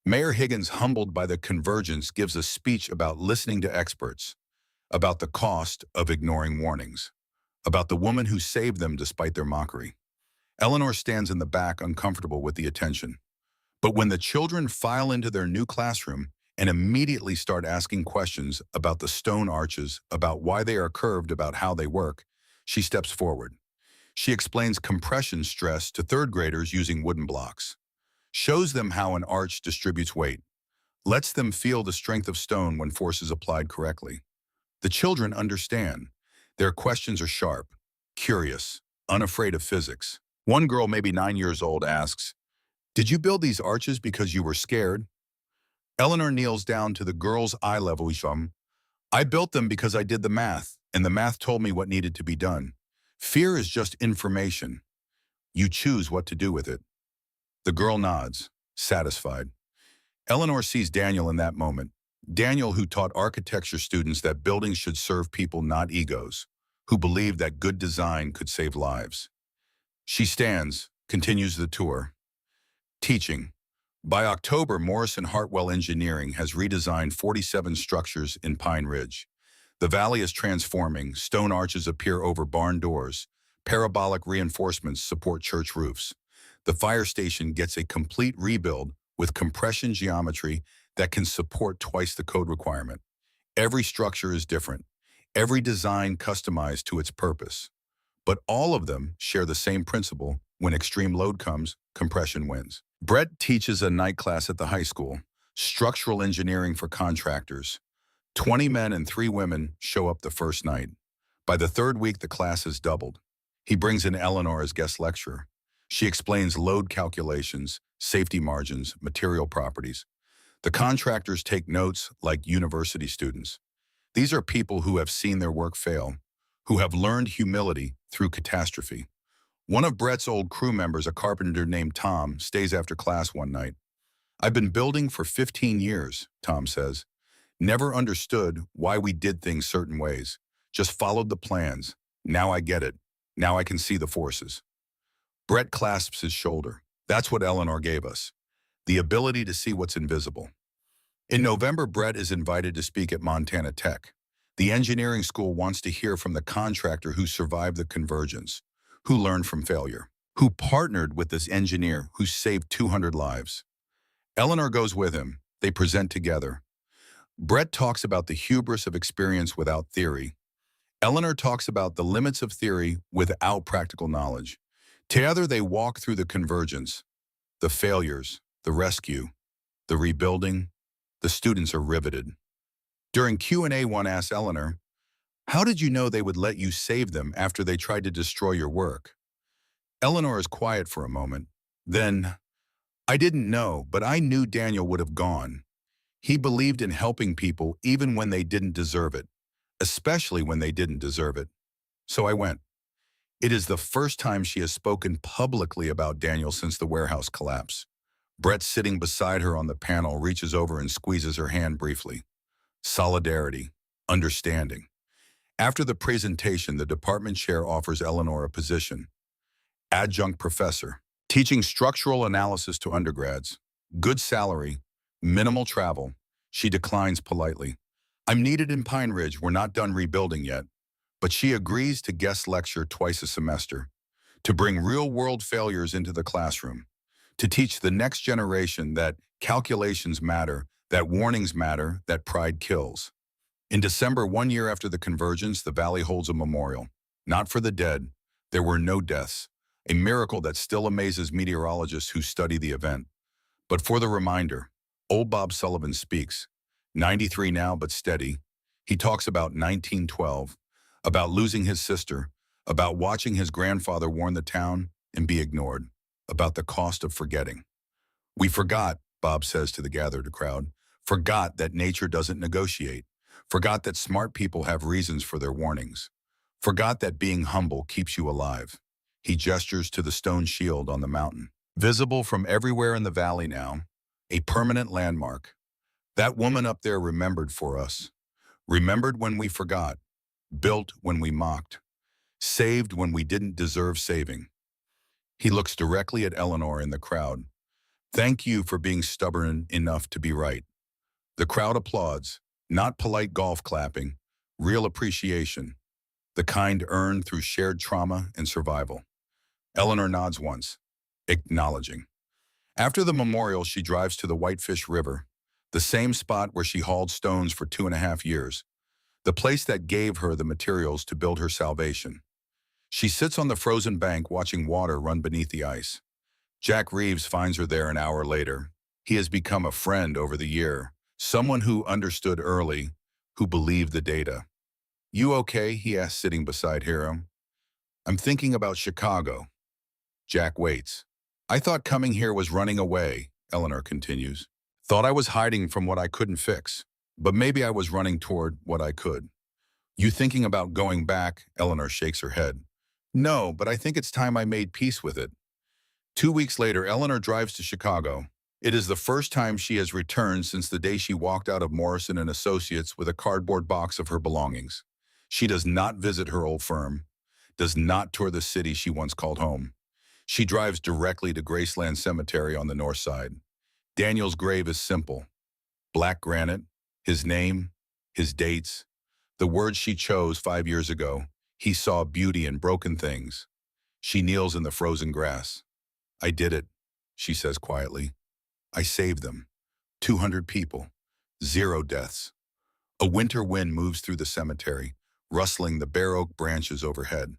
Mayor Higgins, humbled by the convergence, gives a speech about listening to experts, about the cost of ignoring warnings, about the woman who saved them despite their mockery. Eleanor stands in the back, uncomfortable with the attention. But when the children file into their new classroom and immediately start asking questions about the stone arches, about why they are curved, about how they work, she steps forward. She explains compression stress to third graders using wooden blocks, shows them how an arch distributes weight, lets them feel the strength of stone when force is applied correctly. The children understand. Their questions are sharp, curious, unafraid of physics. One girl, maybe 9 years old, asks, "Did you build these arches because you were scared?" Eleanor kneels down to the girl's eye level. "I built them because I did the math, and the math told me what needed to be done. Fear is just information. You choose what to do with it." The girl nods, satisfied. Eleanor sees Daniel in that moment. Daniel, who taught architecture students that buildings should serve people, not egos, who believed that good design could save lives. She stands, continues the tour. Teaching. By October, Morrison Hartwell Engineering has redesigned 47 structures in Pine Ridge. The valley is transforming. Stone arches appear over barn doors. Parabolic reinforcements support church roofs. The fire station gets a complete rebuild with compression geometry that can support twice the code requirement. Every structure is different. Every design customized to its purpose. But all of them share the same principle: when extreme load comes, compression wins. Brett teaches a night class at the high school, structural engineering for contractors. 20 men and 3 women show up the first night. By the third week, the class has doubled. He brings in Eleanor as guest lecturer. She explains load calculations, safety margins, material properties. The contractors take notes like university students. These are people who have seen their work fail, who have learned humility through catastrophe. One of Brett's old crew members, a carpenter named Tom, stays after class one night. "I've been building for 15 years, Tom says. Never understood why we did things certain ways. Just followed the plans. Now I get it. Now I can see the forces." Brett clasps his shoulder. "That's what Eleanor gave us. The ability to see what's invisible." In November, Brett is invited to speak at Montana Tech. The engineering school wants to hear from the contractor who survived the convergence, who learned from failure, who partnered with this engineer who saved 200 lives. Eleanor goes with him. They present together. Brett talks about the hubris of experience without theory. Eleanor talks about the limits of theory without practical knowledge. Together they walk through the convergence, the failures, the rescue, the rebuilding. The students are riveted. During Q&A, one asks Eleanor, "How did you know they would let you save them after they tried to destroy your work?" Eleanor is quiet for a moment. Then, "I didn't know, but I knew Daniel would have gone. He believed in helping people even when they didn't deserve it, especially when they didn't deserve it. So I went." It is the first time she has spoken publicly about Daniel since the warehouse collapse. Brett, sitting beside her on the panel, reaches over and squeezes her hand briefly. Solidarity, understanding. After the presentation, the department chair offers Eleanor a position. Adjunct professor, teaching structural analysis to undergrads. Good salary, minimal travel. She declines politely. "I'm needed in Pine Ridge. We're not done rebuilding yet." But she agrees to guest lecture twice a semester, to bring real-world failures into the classroom, to teach the next generation that calculations matter, that warnings matter, that pride kills. In December, 1 year after the convergence, the Valley holds a memorial. Not for the dead. There were no deaths, a miracle that still amazes meteorologists who study the event. But for the reminder, old Bob Sullivan speaks, 93 now but steady. He talks about 1912, about losing his sister, about watching his grandfather warn the town and be ignored, about the cost of forgetting. "We forgot," Bob says to the gathered crowd, "forgot that nature doesn't negotiate, forgot that smart people have reasons for their warnings, forgot that being humble keeps you alive." He gestures to the stone shield on the mountain, visible from everywhere in the valley now, a permanent landmark. "That woman up there remembered for us, remembered when we forgot, built when we mocked, saved when we didn't deserve saving." He looks directly at Eleanor in the crowd. "Thank you for being stubborn enough to be right." The crowd applauds, not polite golf clapping, real appreciation, the kind earned through shared trauma and survival. Eleanor nods once, acknowledging. After the memorial, she drives to the Whitefish River, the same spot where she hauled stones for 2.5 years, the place that gave her the materials to build her salvation. She sits on the frozen bank watching water run beneath the ice. Jack Reeves finds her there an hour later. He has become a friend over the year, someone who understood early, who believed the data. "You okay?" he asks, sitting beside Hero. "I'm thinking about Chicago." Jack waits. I thought coming here was running away, Eleanor continues. Thought I was hiding from what I couldn't fix. But maybe I was running toward what I could. You thinking about going back? Eleanor shakes her head. No, but I think it's time I made peace with it. 2 weeks later, Eleanor drives to Chicago. It is the first time she has returned since the day she walked out of Morrison and Associates with a cardboard box of her belongings. She does not visit her old firm, does not tour the city she once called home. She drives directly to Graceland Cemetery on the north side. Daniel's grave is simple. Black granite, his name, his dates, the words she chose 5 years ago. He saw beauty in broken things. She kneels in the frozen grass. I did it, she says quietly. I saved them. 200 people. 0 deaths. A winter wind moves through the cemetery, rustling the bare oak branches overhead.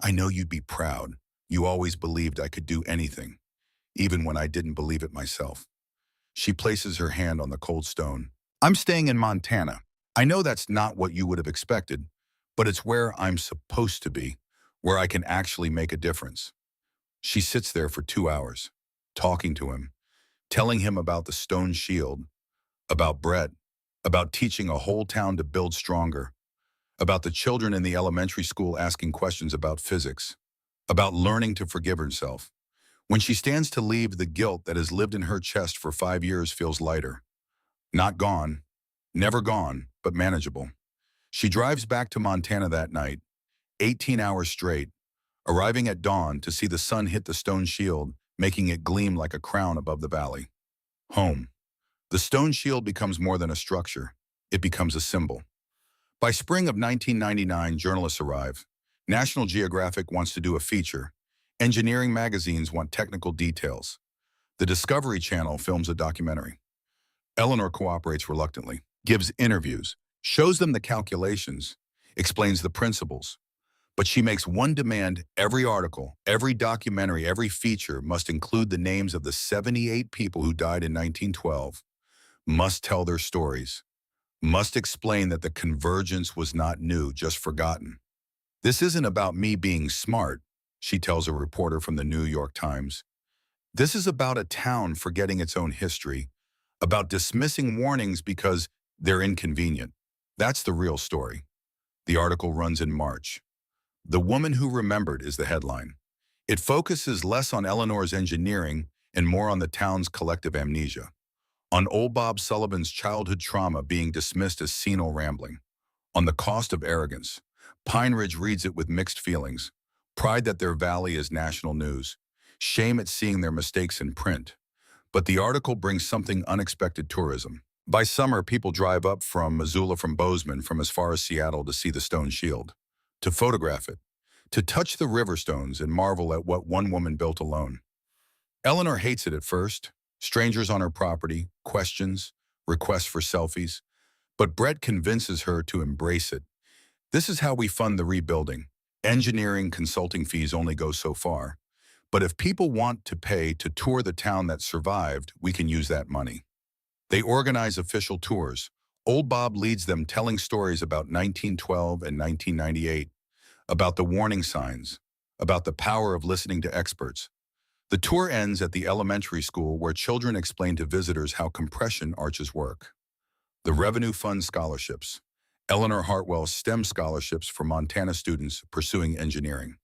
I know you'd be proud. You always believed I could do anything, even when I didn't believe it myself. She places her hand on the cold stone. I'm staying in Montana. I know that's not what you would have expected, but it's where I'm supposed to be, where I can actually make a difference. She sits there for 2 hours, talking to him, telling him about the stone shield, about Brett, about teaching a whole town to build stronger, about the children in the elementary school asking questions about physics, about learning to forgive herself. When she stands to leave, the guilt that has lived in her chest for 5 years feels lighter. Not gone, never gone, but manageable. She drives back to Montana that night, 18 hours straight, arriving at dawn to see the sun hit the stone shield, making it gleam like a crown above the valley. Home. The stone shield becomes more than a structure. It becomes a symbol. By spring of 1999, journalists arrive. National Geographic wants to do a feature. Engineering magazines want technical details. The Discovery Channel films a documentary. Eleanor cooperates reluctantly, gives interviews, shows them the calculations, explains the principles. But she makes one demand: every article, every documentary, every feature must include the names of the 78 people who died in 1912, must tell their stories, must explain that the convergence was not new, just forgotten. This isn't about me being smart, she tells a reporter from the New York Times. This is about a town forgetting its own history, about dismissing warnings because they're inconvenient. That's the real story. The article runs in March. The Woman Who Remembered is the headline. It focuses less on Eleanor's engineering and more on the town's collective amnesia, on old Bob Sullivan's childhood trauma being dismissed as senile rambling, on the cost of arrogance. Pine Ridge reads it with mixed feelings: pride that their valley is national news, shame at seeing their mistakes in print. But the article brings something unexpected: tourism. By summer, people drive up from Missoula, from Bozeman, from as far as Seattle to see the stone shield, to photograph it, to touch the river stones and marvel at what one woman built alone. Eleanor hates it at first. Strangers on her property, questions, requests for selfies. But Brett convinces her to embrace it. This is how we fund the rebuilding. Engineering consulting fees only go so far. But if people want to pay to tour the town that survived, we can use that money. They organize official tours. Old Bob leads them, telling stories about 1912 and 1998, about the warning signs, about the power of listening to experts. The tour ends at the elementary school, where children explain to visitors how compression arches work. The revenue funds scholarships. Eleanor Hartwell's STEM scholarships for Montana students pursuing engineering.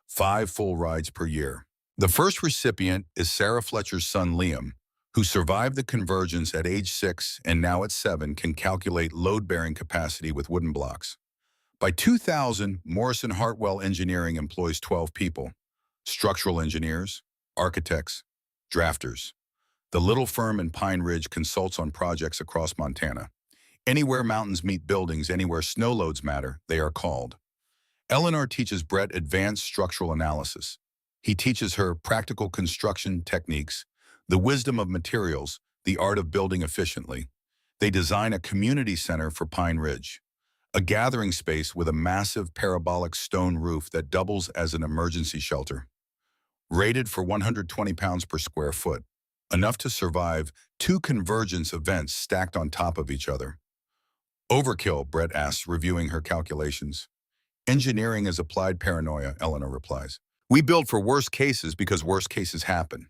5 full rides per year. The first recipient is Sarah Fletcher's son, Liam, who survived the convergence at age 6 and now at 7 can calculate load-bearing capacity with wooden blocks. By 2000, Morrison Hartwell Engineering employs 12 people: structural engineers, architects, drafters. The little firm in Pine Ridge consults on projects across Montana. Anywhere mountains meet buildings, anywhere snow loads matter, they are called. Eleanor teaches Brett advanced structural analysis. He teaches her practical construction techniques, the wisdom of materials, the art of building efficiently. They design a community center for Pine Ridge, a gathering space with a massive parabolic stone roof that doubles as an emergency shelter. Rated for 120 pounds per square foot, enough to survive 2 convergence events stacked on top of each other. Overkill, Brett asks, reviewing her calculations. Engineering is applied paranoia, Eleanor replies. We build for worst cases because worst cases happen.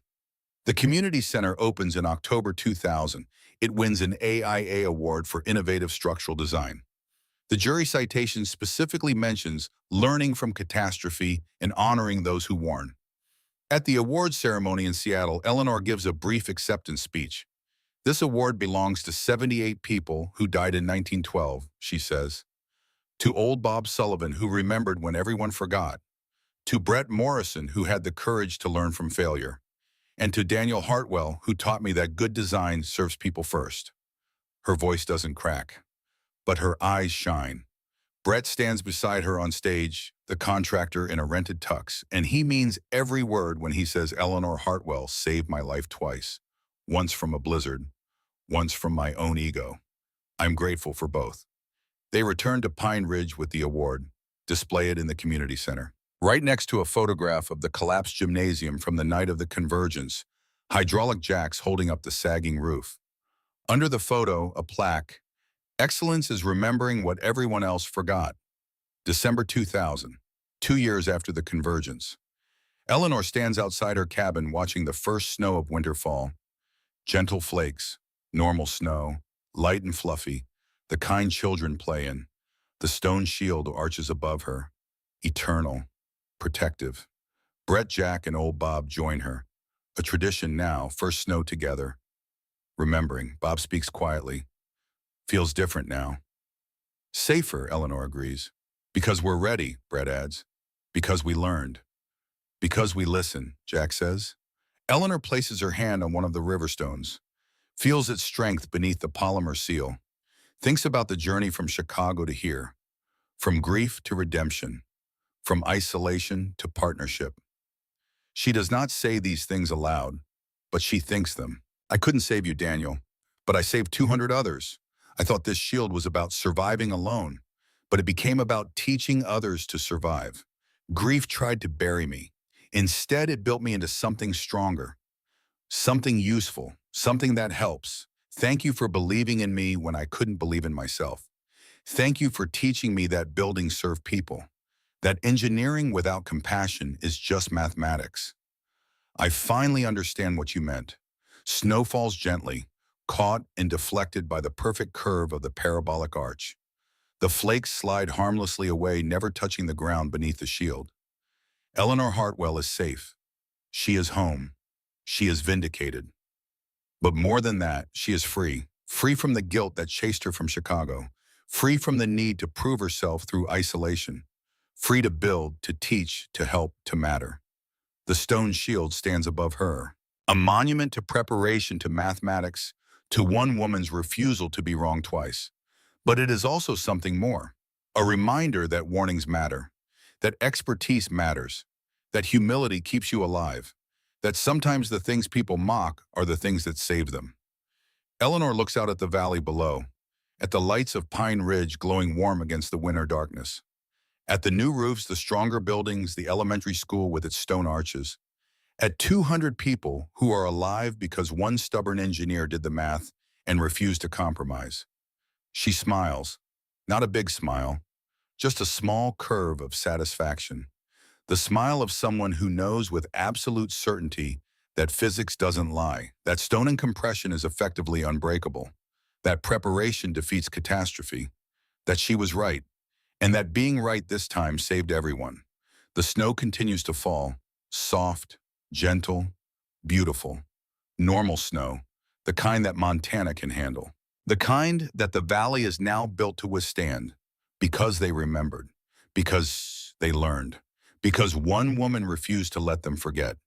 The community center opens in October 2000. It wins an AIA award for innovative structural design. The jury citation specifically mentions learning from catastrophe and honoring those who warn. At the awards ceremony in Seattle, Eleanor gives a brief acceptance speech. This award belongs to 78 people who died in 1912, she says. To old Bob Sullivan, who remembered when everyone forgot. To Brett Morrison, who had the courage to learn from failure. And to Daniel Hartwell, who taught me that good design serves people first. Her voice doesn't crack, but her eyes shine. Brett stands beside her on stage, the contractor in a rented tux, and he means every word when he says Eleanor Hartwell saved my life twice. Once from a blizzard, once from my own ego. I'm grateful for both. They return to Pine Ridge with the award, display it in the community center. Right next to a photograph of the collapsed gymnasium from the night of the convergence, hydraulic jacks holding up the sagging roof. Under the photo, a plaque, "Excellence is remembering what everyone else forgot." December 2000, 2 years after the convergence. Eleanor stands outside her cabin watching the first snow of winter fall. Gentle flakes, normal snow, light and fluffy, the kind children play in. The stone shield arches above her, eternal, protective. Brett, Jack, and old Bob join her. A tradition now, first snow together. Remembering, Bob speaks quietly. Feels different now. Safer, Eleanor agrees. Because we're ready, Brett adds. Because we learned. Because we listen, Jack says. Eleanor places her hand on one of the river stones, feels its strength beneath the polymer seal, thinks about the journey from Chicago to here, from grief to redemption, from isolation to partnership. She does not say these things aloud, but she thinks them. I couldn't save you, Daniel, but I saved 200 others. I thought this shield was about surviving alone, but it became about teaching others to survive. Grief tried to bury me. Instead, it built me into something stronger, something useful, something that helps. Thank you for believing in me when I couldn't believe in myself. Thank you for teaching me that buildings serve people, that engineering without compassion is just mathematics. I finally understand what you meant. Snow falls gently, caught and deflected by the perfect curve of the parabolic arch. The flakes slide harmlessly away, never touching the ground beneath the shield. Eleanor Hartwell is safe. She is home. She is vindicated. But more than that, she is free. Free from the guilt that chased her from Chicago. Free from the need to prove herself through isolation. Free to build, to teach, to help, to matter. The stone shield stands above her. A monument to preparation, to mathematics, to one woman's refusal to be wrong twice. But it is also something more. A reminder that warnings matter, that expertise matters, that humility keeps you alive, that sometimes the things people mock are the things that save them. Eleanor looks out at the valley below, at the lights of Pine Ridge glowing warm against the winter darkness, at the new roofs, the stronger buildings, the elementary school with its stone arches, at 200 people who are alive because one stubborn engineer did the math and refused to compromise. She smiles, not a big smile, just a small curve of satisfaction. The smile of someone who knows with absolute certainty that physics doesn't lie, that stone and compression is effectively unbreakable, that preparation defeats catastrophe, that she was right, and that being right this time saved everyone. The snow continues to fall, soft, gentle, beautiful, normal snow, the kind that Montana can handle. The kind that the valley is now built to withstand, because they remembered, because they learned, because one woman refused to let them forget.